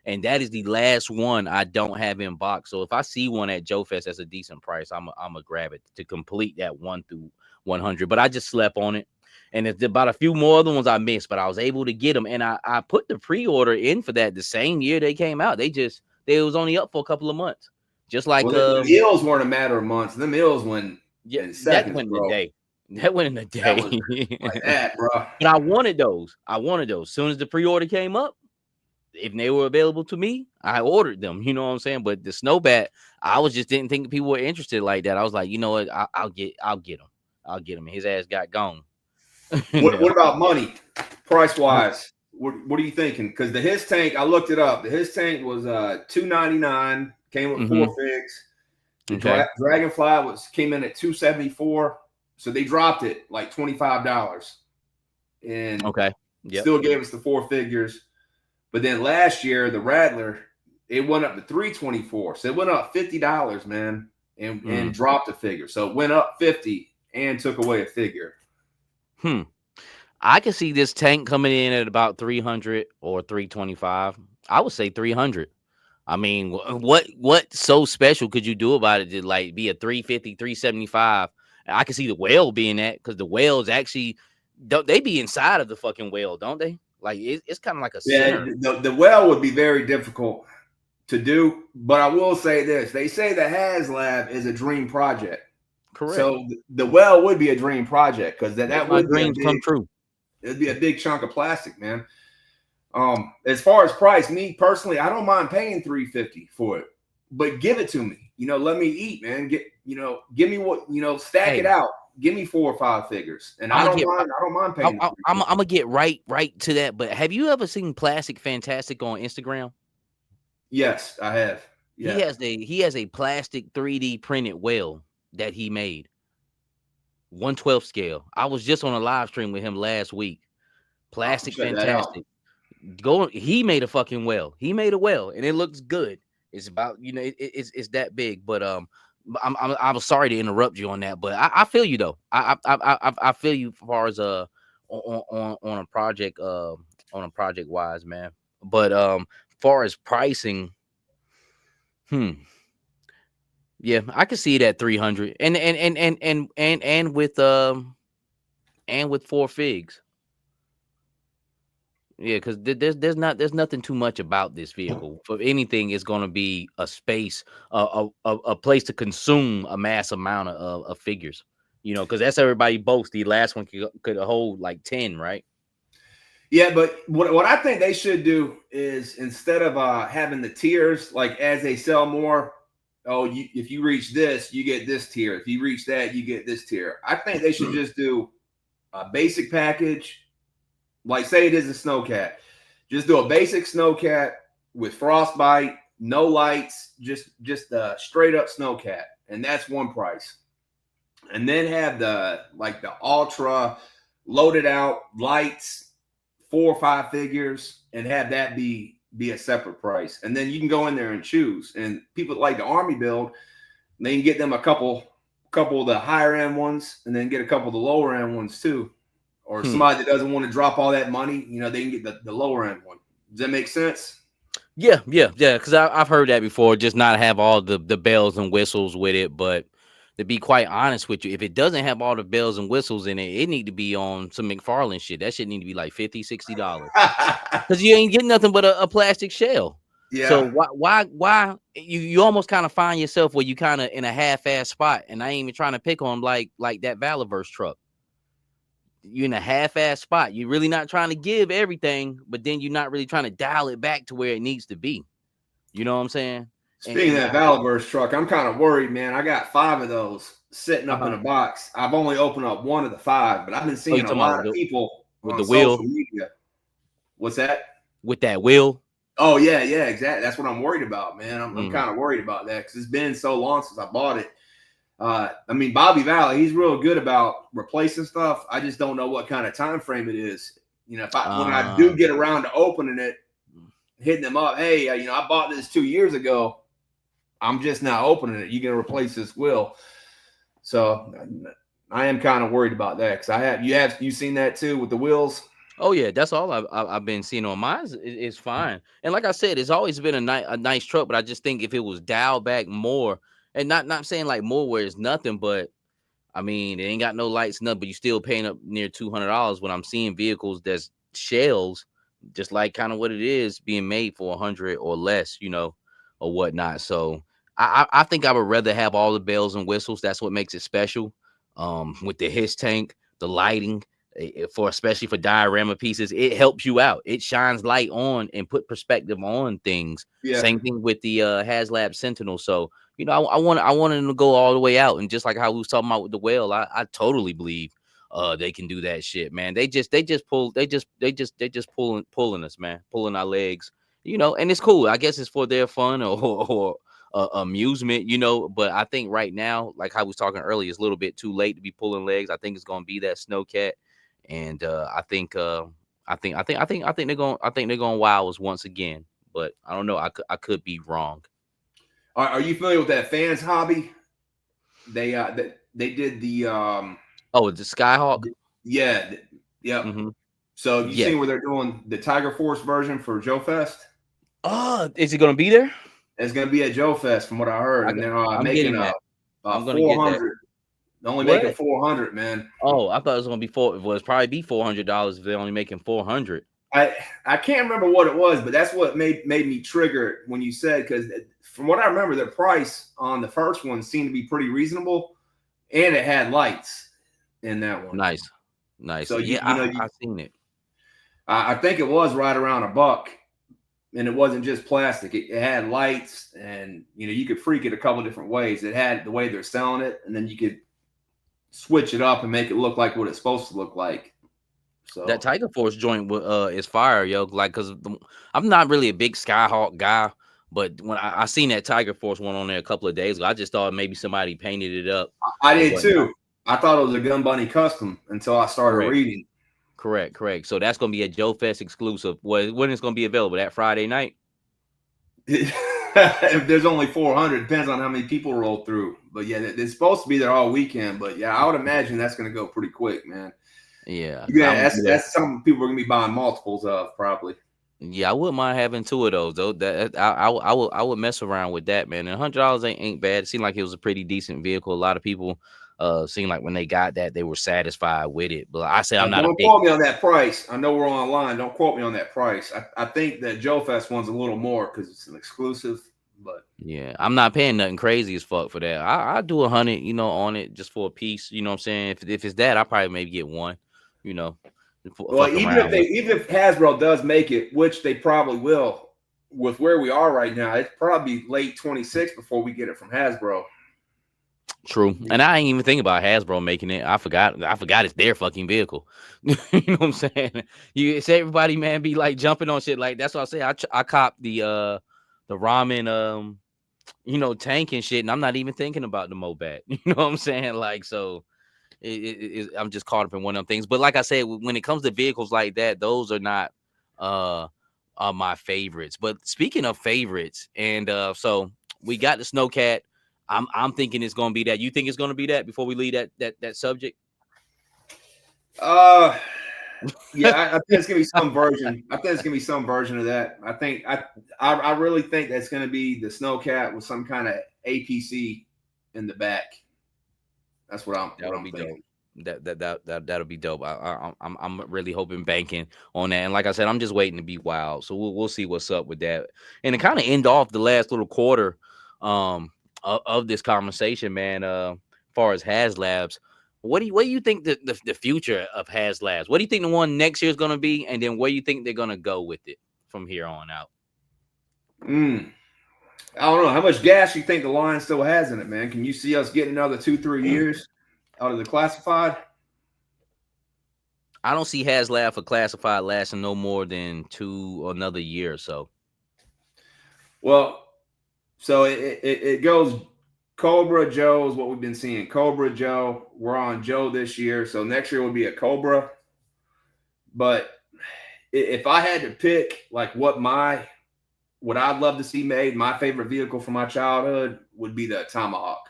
[SPEAKER 1] and that is the last one I don't have in box. So if I see one at Joe Fest that's a decent price, I'm gonna grab it to complete that 1 through 100. But I just slept on it, and it's about a few more other ones I missed, but I was able to get them, and I put the pre-order in for that the same year they came out. They was only up for a couple of months. Just like
[SPEAKER 2] the ills weren't a matter of months. Them ills went in seconds,
[SPEAKER 1] that went in
[SPEAKER 2] bro.
[SPEAKER 1] a day. That went in a day.
[SPEAKER 2] That was like that, bro.
[SPEAKER 1] But I wanted those. As soon as the pre-order came up, if they were available to me, I ordered them. You know what I'm saying? But the Snowbat, I didn't think people were interested like that. I was like, you know what? I'll get him. I'll get him. His ass got gone.
[SPEAKER 2] What about money, price wise? What are you thinking? Because the his tank, I looked it up. The his tank was $299. Came with 4 figs. The Dragonfly came in at $274. So they dropped it like $25. And still gave us the 4 figures. But then last year, the Rattler, it went up to $324. So it went up $50, man, and dropped a figure. So it went up 50 and took away a figure.
[SPEAKER 1] I can see this tank coming in at about 300 or 325. I would say 300. I mean, what so special could you do about it to like be a 350, 375? I can see the whale being that because the whales actually don't they be inside of the fucking whale, don't they? Like it's kind of like a center.
[SPEAKER 2] The whale would be very difficult to do, but I will say this: they say the Haslab is a dream project.
[SPEAKER 1] Correct.
[SPEAKER 2] So the well would be a dream project because that would
[SPEAKER 1] dreams come true.
[SPEAKER 2] It'd be a big chunk of plastic, man. As far as price, me personally, I don't mind paying $350 for it, but give it to me. Let me eat, man. Give me what stack it out. Give me 4 or 5 figures, and I don't mind paying.
[SPEAKER 1] I'm gonna get right to that. But have you ever seen Plastic Fantastic on Instagram?
[SPEAKER 2] Yes, I have. Yeah.
[SPEAKER 1] He has a plastic 3D printed whale that he made. 1/12 scale. I was just on a live stream with him last week. Plastic Fantastic. He made a fucking whale. He made a whale, and it looks good. It's about it's that big. But I'm sorry to interrupt you on that, but I feel you though. I feel you as far as on a project wise, man. But far as pricing, yeah, I can see it at 300, and with 4 figs. Yeah, because there's nothing too much about this vehicle. For anything, it's going to be a space, a place to consume a mass amount of figures. Because that's everybody boasts. The last one could hold like 10, right?
[SPEAKER 2] Yeah, but what I think they should do is instead of having the tiers, like as they sell more, oh, if you reach this, you get this tier. If you reach that, you get this tier. I think they should just do a basic package, like say it is a Snowcat. Just do a basic Snowcat with frostbite, no lights, just a straight up Snowcat, and that's one price. And then have the ultra loaded out lights, 4 or 5 figures, and have that be a separate price. And then you can go in there and choose. And people like the Army build, they can get them a couple of the higher end ones, and then get a couple of the lower end ones too. Or somebody that doesn't want to drop all that money, they can get the lower end one. Does that make sense?
[SPEAKER 1] Yeah. Because I've heard that before. Just not have all the bells and whistles with it, but to be quite honest with you, if it doesn't have all the bells and whistles in it, it need to be on some McFarlane shit. That shit need to be like $50, $60. Because you ain't getting nothing but a plastic shell. So
[SPEAKER 2] Yeah.
[SPEAKER 1] why you almost kind of find yourself where you kind of in a half-ass spot, and I ain't even trying to pick on like that Valiverse truck. You're in a half-ass spot. You're really not trying to give everything, but then you're not really trying to dial it back to where it needs to be. You know what I'm saying?
[SPEAKER 2] Speaking of that Valiverse truck, I'm kind of worried, man. I got 5 of those sitting up in a box. I've only opened up 1 of the 5, but I've been
[SPEAKER 1] Oh, you
[SPEAKER 2] seeing a
[SPEAKER 1] talking
[SPEAKER 2] lot
[SPEAKER 1] about
[SPEAKER 2] of people
[SPEAKER 1] with
[SPEAKER 2] on
[SPEAKER 1] the wheel?
[SPEAKER 2] social media. What's that?
[SPEAKER 1] With that wheel?
[SPEAKER 2] Oh yeah, exactly. That's what I'm worried about, man. I'm kind of worried about that because it's been so long since I bought it. I mean, Bobby Valley, he's real good about replacing stuff. I just don't know what kind of time frame it is. If when I do get around to opening it, hitting them up, hey, I bought this 2 years ago. I'm just now opening it. You can replace this wheel. So I am kind of worried about that because you seen that too with the wheels.
[SPEAKER 1] Oh yeah, that's all I've been seeing on mine. Is fine, and like I said, it's always been a nice truck. But I just think if it was dialed back more, and not saying like more where it's nothing, but I mean it ain't got no lights, nothing. But you still paying up near $200 when I'm seeing vehicles that's shells, just like kind of what it is being made for 100 or less, or whatnot. So I think I would rather have all the bells and whistles. That's what makes it special. With the his tank, the lighting for especially for diorama pieces, it helps you out. It shines light on and put perspective on things.
[SPEAKER 2] Yeah.
[SPEAKER 1] Same thing with the Haslab Sentinel. So I want them to go all the way out, and just like how we was talking about with the whale, I totally believe they can do that shit, man. They just pulling us, man, pulling our legs, and it's cool. I guess it's for their fun or amusement, but I think right now, like I was talking earlier, it's a little bit too late to be pulling legs. I think it's gonna be that Snowcat. And I think they're going wow us once again, but I don't know. I could be wrong.
[SPEAKER 2] Are you familiar with that fans hobby? They did the
[SPEAKER 1] Oh, it's the Skyhawk.
[SPEAKER 2] yeah, yep.
[SPEAKER 1] Mm-hmm.
[SPEAKER 2] So have you
[SPEAKER 1] Yeah.
[SPEAKER 2] seen where they're doing the Tiger Force version for Joe Fest?
[SPEAKER 1] Oh, is it gonna be there?
[SPEAKER 2] It's going to be at Joe Fest, from what I heard, and they're
[SPEAKER 1] I'm
[SPEAKER 2] making
[SPEAKER 1] getting that. I'm gonna get that.
[SPEAKER 2] 400. They're only making
[SPEAKER 1] What?
[SPEAKER 2] 400, man.
[SPEAKER 1] Oh, I thought it was gonna be well, it's probably be $400 if they're only making 400.
[SPEAKER 2] I can't remember what it was, but that's what made me trigger when you said, because from what I remember, the price on the first one seemed to be pretty reasonable, and it had lights in that one.
[SPEAKER 1] Nice.
[SPEAKER 2] So
[SPEAKER 1] Yeah, I seen it.
[SPEAKER 2] I think it was right around $1, and it wasn't just plastic. It had lights, and you could freak it a couple different ways. It had the way they're selling it, and then you could switch it up and make it look like what it's supposed to look like. So
[SPEAKER 1] That Tiger Force joint is fire, yo. Like, cause I'm not really a big Skyhawk guy, but when I seen that Tiger Force one on there a couple of days ago, I just thought maybe somebody painted it up
[SPEAKER 2] I
[SPEAKER 1] or
[SPEAKER 2] did
[SPEAKER 1] whatnot.
[SPEAKER 2] too. I thought it was a Gun Bunny custom until I started
[SPEAKER 1] Correct,
[SPEAKER 2] reading.
[SPEAKER 1] correct. So that's gonna be a Joe Fest exclusive. When it's gonna be available? That Friday night?
[SPEAKER 2] If there's only 400, depends on how many people roll through. But yeah, it's supposed to be there all weekend. But yeah, I would imagine that's going to go pretty quick, man.
[SPEAKER 1] Yeah,
[SPEAKER 2] Yeah, that's something people are going to be buying multiples of, probably.
[SPEAKER 1] yeah. I wouldn't mind having 2 of those though. That I would mess around with that, man. And $100 ain't bad. It seemed like it was a pretty decent vehicle. A lot of people seemed like when they got that they were satisfied with it. But I say I'm not a
[SPEAKER 2] Don't
[SPEAKER 1] big.
[SPEAKER 2] quote me on that price. I know we're online. Don't quote me on that price. I think that Joe Fest one's a little more because it's an exclusive. But
[SPEAKER 1] Yeah, I'm not paying nothing crazy as fuck for that. I do 100, on it just for a piece. You know what I'm saying? If it's that, I probably maybe get one. You know,
[SPEAKER 2] Well,
[SPEAKER 1] fuck around with.
[SPEAKER 2] even if Hasbro does make it, which they probably will, with where we are right now, it's probably late 26 before we get it from Hasbro.
[SPEAKER 1] True, and I ain't even think about Hasbro making it. I forgot it's their fucking vehicle. You know what I'm saying? You say everybody, man, be like jumping on shit like that's what I say. I copped the ramen tank and shit, and I'm not even thinking about the Mobat. You know what I'm saying? Like so. I'm just caught up in one of them things. But like I said, when it comes to vehicles like that, those are not my favorites. But speaking of favorites, and so we got the Snowcat. I'm thinking it's gonna be that. You think it's gonna be that before we leave that subject?
[SPEAKER 2] Yeah, I think it's gonna be some version. I think it's gonna be some version of that. I really think that's gonna be the Snowcat with some kind of APC in the back. That's what I'm thinking.
[SPEAKER 1] That'll be dope. I'm really hoping banking on that. And like I said, I'm just waiting to be wild. So we'll see what's up with that. And to kind of end off the last little quarter of this conversation, man. Far as Haslabs, what do you think the future of Haslabs? What do you think the one next year is gonna be? And then where you think they're gonna go with it from here on out?
[SPEAKER 2] I don't know how much gas you think the line still has in it, man. Can you see us getting another 2-3 years out of the classified?
[SPEAKER 1] I don't see Haslab for classified lasting no more than another year or so.
[SPEAKER 2] Well, so it goes Cobra, Joe is what we've been seeing. Cobra, Joe. We're on Joe this year, so next year will be a Cobra. But if I had to pick, like what I'd love to see made, my favorite vehicle from my childhood would be the Tomahawk.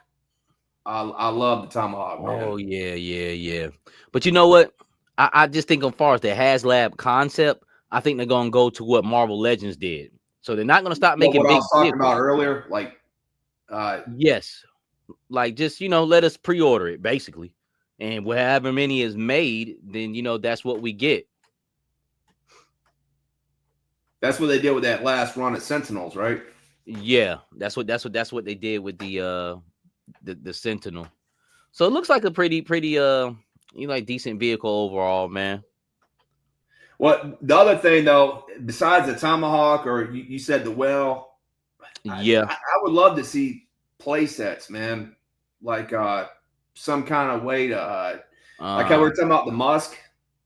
[SPEAKER 2] I love the Tomahawk, man.
[SPEAKER 1] Oh yeah. But you know what? I just think as far as the Haslab concept, I think they're gonna go to what Marvel Legends did. So they're not gonna stop making
[SPEAKER 2] What I
[SPEAKER 1] big
[SPEAKER 2] was talking
[SPEAKER 1] vehicles.
[SPEAKER 2] about earlier, like
[SPEAKER 1] Yes, like just let us pre-order it basically, and however many is made, then that's what we get.
[SPEAKER 2] that's what they did with that last run at Sentinels, right?
[SPEAKER 1] Yeah, that's what they did with the Sentinel. So it looks like a pretty decent vehicle overall, man.
[SPEAKER 2] What the other thing though, besides the Tomahawk, or you said the Well,
[SPEAKER 1] Yeah.
[SPEAKER 2] I would love to see play sets, man. Like some kind of way to like how we we're talking about the Musk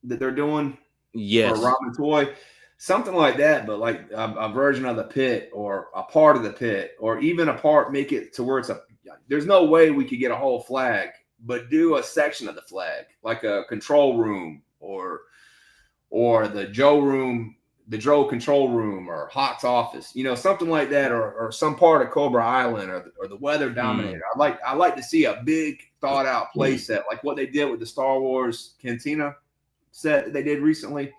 [SPEAKER 2] that they're doing for a
[SPEAKER 1] Yes.
[SPEAKER 2] Robin toy, something like that, but like a version of the pit or a part of the pit, or even a part, make it to where there's no way we could get a whole flag, but do a section of the flag, like a control room or the Joe room, the Joe control room, or Hot's office, something like that, or some part of Cobra Island, or the Weather Dominator. I like to see a big thought out play set, like what they did with the Star Wars Cantina set that they did recently.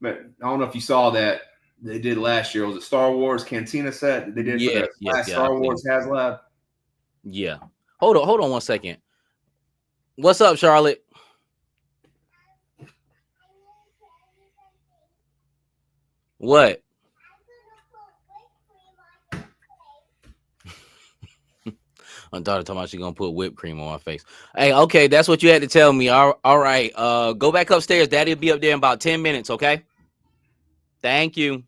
[SPEAKER 2] But I don't know if you saw that they did last year. It was a Star Wars Cantina set that they did for the last Star Wars Haslab.
[SPEAKER 1] Yeah. Hold on 1 second. What's up, Charlotte? What? My daughter told me she's gonna put whipped cream on my face. Hey, okay, that's what you had to tell me. All right. Go back upstairs. Daddy'll be up there in about 10 minutes, okay? Thank you.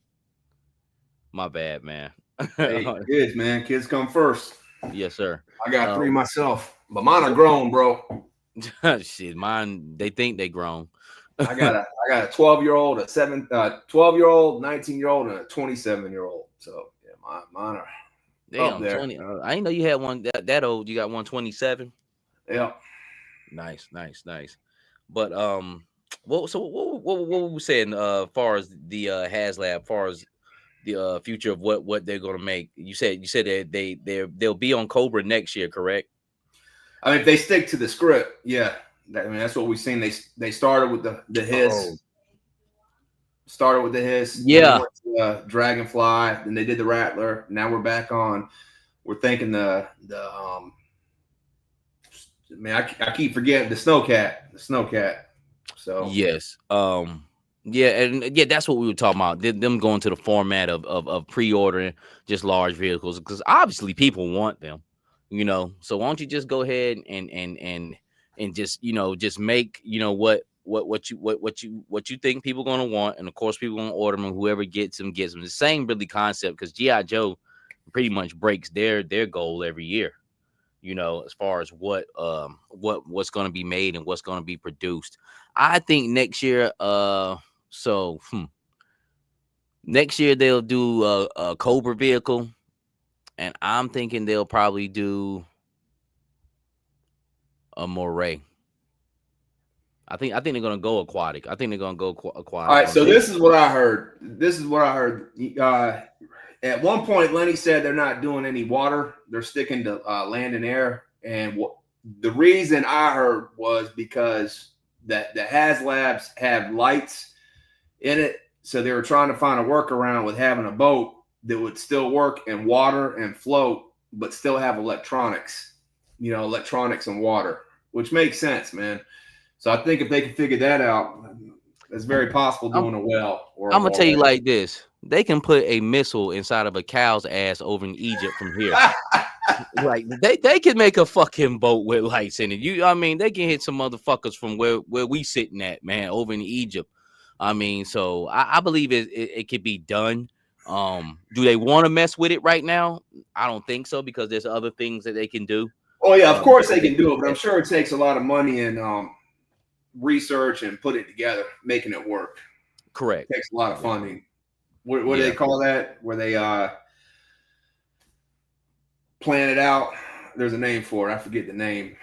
[SPEAKER 1] My bad, man.
[SPEAKER 2] Hey, kids, man. Kids come first.
[SPEAKER 1] Yes, sir.
[SPEAKER 2] I got 3 myself, but mine are grown, bro.
[SPEAKER 1] Shit, mine, they think they grown.
[SPEAKER 2] I got a 12-year-old, a 12-year-old, 19-year-old, and a 27-year-old. So yeah, mine are
[SPEAKER 1] Damn,
[SPEAKER 2] up there.
[SPEAKER 1] 20. I didn't know you had one that old. You got 127.
[SPEAKER 2] Yeah.
[SPEAKER 1] Nice. But what were we saying far as the Haslab, far as the future of what they're gonna make? You said that they'll be on Cobra next year, correct?
[SPEAKER 2] I mean, if they stick to the script, yeah. I mean, that's what we've seen. They started with the Hiss.
[SPEAKER 1] Oh.
[SPEAKER 2] Started with the Hiss.
[SPEAKER 1] Yeah.
[SPEAKER 2] Then they went to, Dragonfly. Then they did the Rattler. Now we're back on. We're thinking the man, I keep forgetting the Snowcat. So
[SPEAKER 1] yes, yeah, that's what we were talking about. Them going to the format of pre-ordering just large vehicles, because obviously people want them, So why don't you just go ahead and just just make what what you think people gonna want, and of course people gonna order them, and whoever gets them gets them. The same really concept, because GI Joe pretty much breaks their goal every year. You know, as far as what's gonna be made and what's gonna be produced. I think next year, so next year they'll do a Cobra vehicle, and I'm thinking they'll probably do a Moray. I think they're gonna go aquatic. I think they're gonna go
[SPEAKER 2] All
[SPEAKER 1] aquatic
[SPEAKER 2] right,
[SPEAKER 1] on it.
[SPEAKER 2] so this is what I heard. At one point, Lenny said they're not doing any water; they're sticking to land and air. And the reason I heard was because that the HasLabs have lights in it, so they were trying to find a workaround with having a boat that would still work in water and float, but still have electronics. You know, electronics and water, which makes sense, man. So I think if they can figure that out, it's very possible
[SPEAKER 1] I'm,
[SPEAKER 2] doing a well or a
[SPEAKER 1] I'm gonna tell you
[SPEAKER 2] moray.
[SPEAKER 1] like this: they can put a missile inside of a cow's ass over in Egypt from here. Like they can make a fucking boat with lights in it. I mean, they can hit some motherfuckers from where we sitting at, man, over in Egypt. I mean, so I believe it could be done. Do they want to mess with it right now? I don't think so, because there's other things that they can do.
[SPEAKER 2] Oh yeah, of course
[SPEAKER 1] That
[SPEAKER 2] they
[SPEAKER 1] they
[SPEAKER 2] can
[SPEAKER 1] can
[SPEAKER 2] do it, but I'm
[SPEAKER 1] test.
[SPEAKER 2] sure it takes a lot of money and research and put it together, making it work.
[SPEAKER 1] Correct.
[SPEAKER 2] It takes a lot of
[SPEAKER 1] Yeah.
[SPEAKER 2] funding. What do they
[SPEAKER 1] Yeah.
[SPEAKER 2] call that? Where they plan it out? There's a name for it. I forget the name.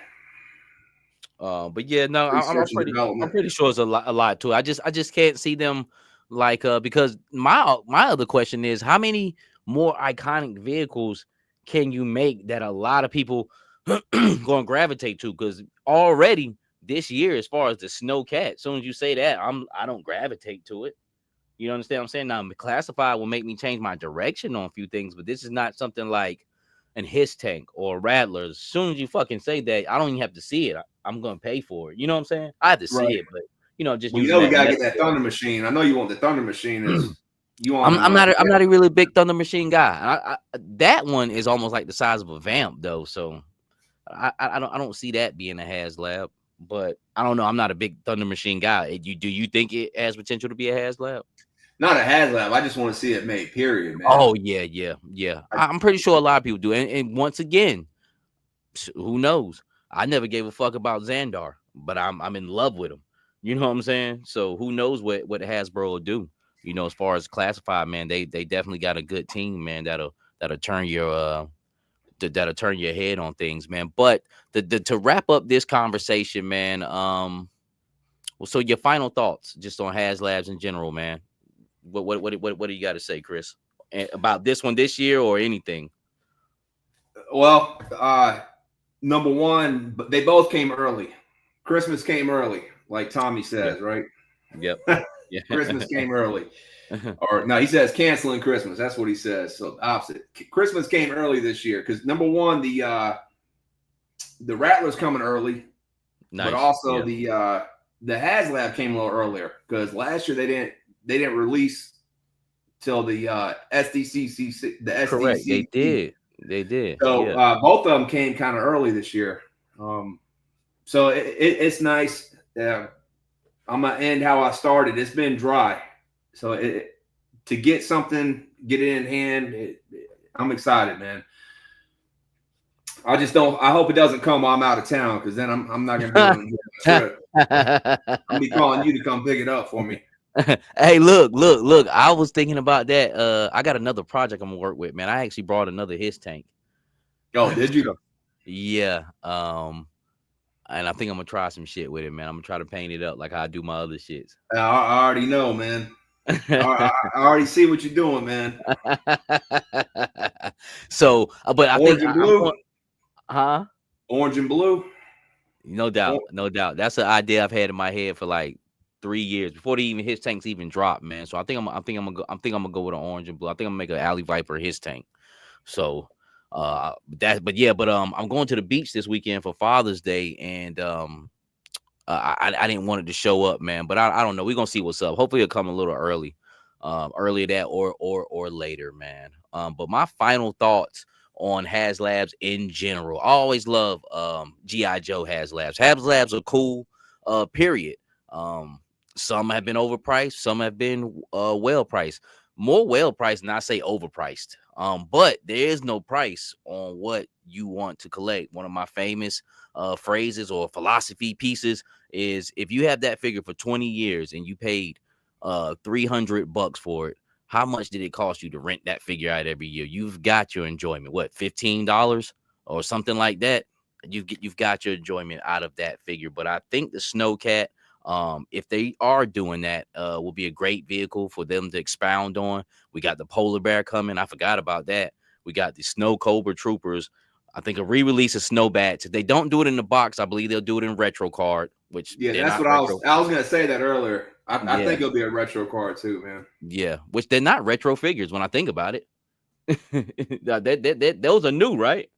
[SPEAKER 1] But yeah, no,
[SPEAKER 2] Research and
[SPEAKER 1] I'm
[SPEAKER 2] development.
[SPEAKER 1] pretty sure it's a lot too. I just can't see them like because my other question is, how many more iconic vehicles can you make that a lot of people going to gravitate to? Because already this year, as far as the Snowcat, as soon as you say that, I don't gravitate to it. You understand what I'm saying? Now, classified will make me change my direction on a few things, but this is not something like an his tank or a Rattler. As soon as you fucking say that, I don't even have to see it. I'm gonna pay for it. You know what I'm saying? I have to see
[SPEAKER 2] Right.
[SPEAKER 1] it, but you know, just
[SPEAKER 2] Well, you
[SPEAKER 1] using
[SPEAKER 2] know we
[SPEAKER 1] that
[SPEAKER 2] gotta get that
[SPEAKER 1] metaphor.
[SPEAKER 2] Thunder Machine. I know you want the Thunder Machine. Is you want to?
[SPEAKER 1] I'm not a really big Thunder Machine guy. That one is almost like the size of a vamp though, so I don't see that being a HasLab. But I don't know. I'm not a big Thunder Machine guy. Do you think it has potential to be a HasLab?
[SPEAKER 2] Not a HasLab. I just want to see it made. Period, man.
[SPEAKER 1] Oh yeah. I'm pretty sure a lot of people do. And once again, who knows? I never gave a fuck about Xandar, but I'm in love with him. You know what I'm saying? So who knows what Hasbro will do? You know, as far as classified, man, they definitely got a good team, man. That'll turn your that'll turn your head on things, man. But to wrap up this conversation, man. Well, so your final thoughts just on HasLabs in general, man. What do you got to say, Chris, about this one this year or anything?
[SPEAKER 2] Well, number one, but they both came early. Christmas came early, like Tommy
[SPEAKER 1] Yeah.
[SPEAKER 2] says, right?
[SPEAKER 1] Yep. Yeah.
[SPEAKER 2] Christmas came early. Or no, he says canceling Christmas. That's what he says. So opposite. Christmas came early this year because number one, the Rattler's coming early, but
[SPEAKER 1] Nice.
[SPEAKER 2] also
[SPEAKER 1] Yeah.
[SPEAKER 2] the HasLab came a little earlier because last year they didn't release till the
[SPEAKER 1] Correct. They
[SPEAKER 2] SDCC.
[SPEAKER 1] did. They did.
[SPEAKER 2] So
[SPEAKER 1] Yeah.
[SPEAKER 2] both of them came kind of early this year. So it's nice. I'm gonna end how I started. It's been dry, so to get something, get it in hand. I'm excited, man. I just don't. I hope it doesn't come while I'm out of town because then I'm not gonna be able to get a trip. I'm gonna be calling you to come pick it up for me.
[SPEAKER 1] Hey, look. I was thinking about that. I got another project I'm gonna work with, man. I actually brought another his tank.
[SPEAKER 2] Oh, did you?
[SPEAKER 1] So, yeah. And I think I'm gonna try some shit with it, man. I'm gonna try to paint it up like how I do my other shits.
[SPEAKER 2] I already know, man. I already see what you're doing, man.
[SPEAKER 1] So, but I think
[SPEAKER 2] Orange and
[SPEAKER 1] I'm
[SPEAKER 2] blue.
[SPEAKER 1] going, huh?
[SPEAKER 2] Orange and blue.
[SPEAKER 1] No doubt, no doubt. That's an idea I've had in my head for like 3 years before his tanks even dropped, man. So I think I'm gonna go with an orange and blue. I think I'm gonna make an Alley Viper his tank. So I'm going to the beach this weekend for Father's Day, and I didn't want it to show up, man. But I don't know. We're gonna see what's up. Hopefully it'll come a little early, earlier that or later, man. But my final thoughts on HasLabs in general. I always love GI Joe HasLabs. HasLabs are cool. Period. Um, some have been overpriced, some have been well priced. More well priced, not say overpriced. But there is no price on what you want to collect. One of my famous phrases or philosophy pieces is if you have that figure for 20 years and you paid $300 for it, how much did it cost you to rent that figure out every year? You've got your enjoyment. What, $15 or something like that? You've got your enjoyment out of that figure. But I think the Snowcat, if they are doing that, will be a great vehicle for them to expound on. We got the polar bear coming. I forgot about that. We got the snow cobra troopers. I think a re-release of Snowbats. If they don't do it in the box, I believe they'll do it in retro card, which
[SPEAKER 2] Yeah,
[SPEAKER 1] they're
[SPEAKER 2] that's
[SPEAKER 1] not
[SPEAKER 2] what I was.
[SPEAKER 1] retro.
[SPEAKER 2] I was gonna say that earlier. I
[SPEAKER 1] Yeah,
[SPEAKER 2] think it'll be a retro card too, man.
[SPEAKER 1] yeah, which they're not retro figures when I think about it. Those are new, right?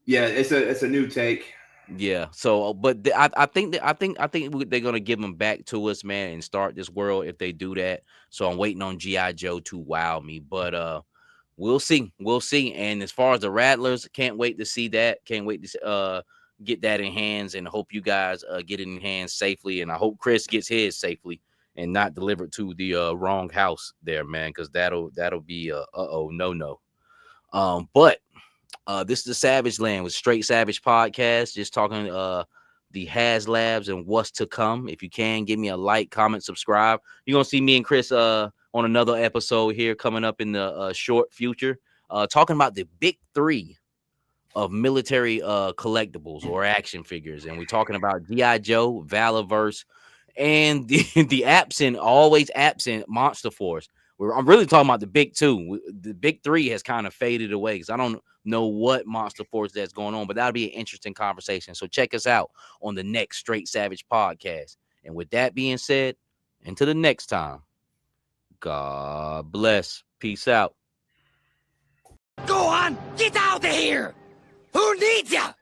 [SPEAKER 2] Yeah, it's a new take.
[SPEAKER 1] Yeah. So, but I think that they're gonna give them back to us, man, and start this world if they do that. So I'm waiting on GI Joe to wow me, but we'll see, we'll see. And as far as the Rattlers, can't wait to see that. Can't wait to get that in hands, and hope you guys get it in hands safely. And I hope Chris gets his safely and not delivered to the wrong house there, man, because that'll be no. But this is the Savage Land with Straight Savage Podcast. Just talking the Haslabs and what's to come. If you can, give me a like, comment, subscribe. You're gonna see me and Chris on another episode here coming up in the short future. Talking about the big three of military collectibles or action figures. And we're talking about G.I. Joe, Valorverse, and the always absent Monster Force. I'm really talking about the big two. The big three has kind of faded away because I don't know what Monster Force that's going on, but that'll be an interesting conversation. So check us out on the next Straight Savage podcast. And with that being said, until the next time, God bless. Peace out.
[SPEAKER 3] Go on, get out of here! Who needs ya?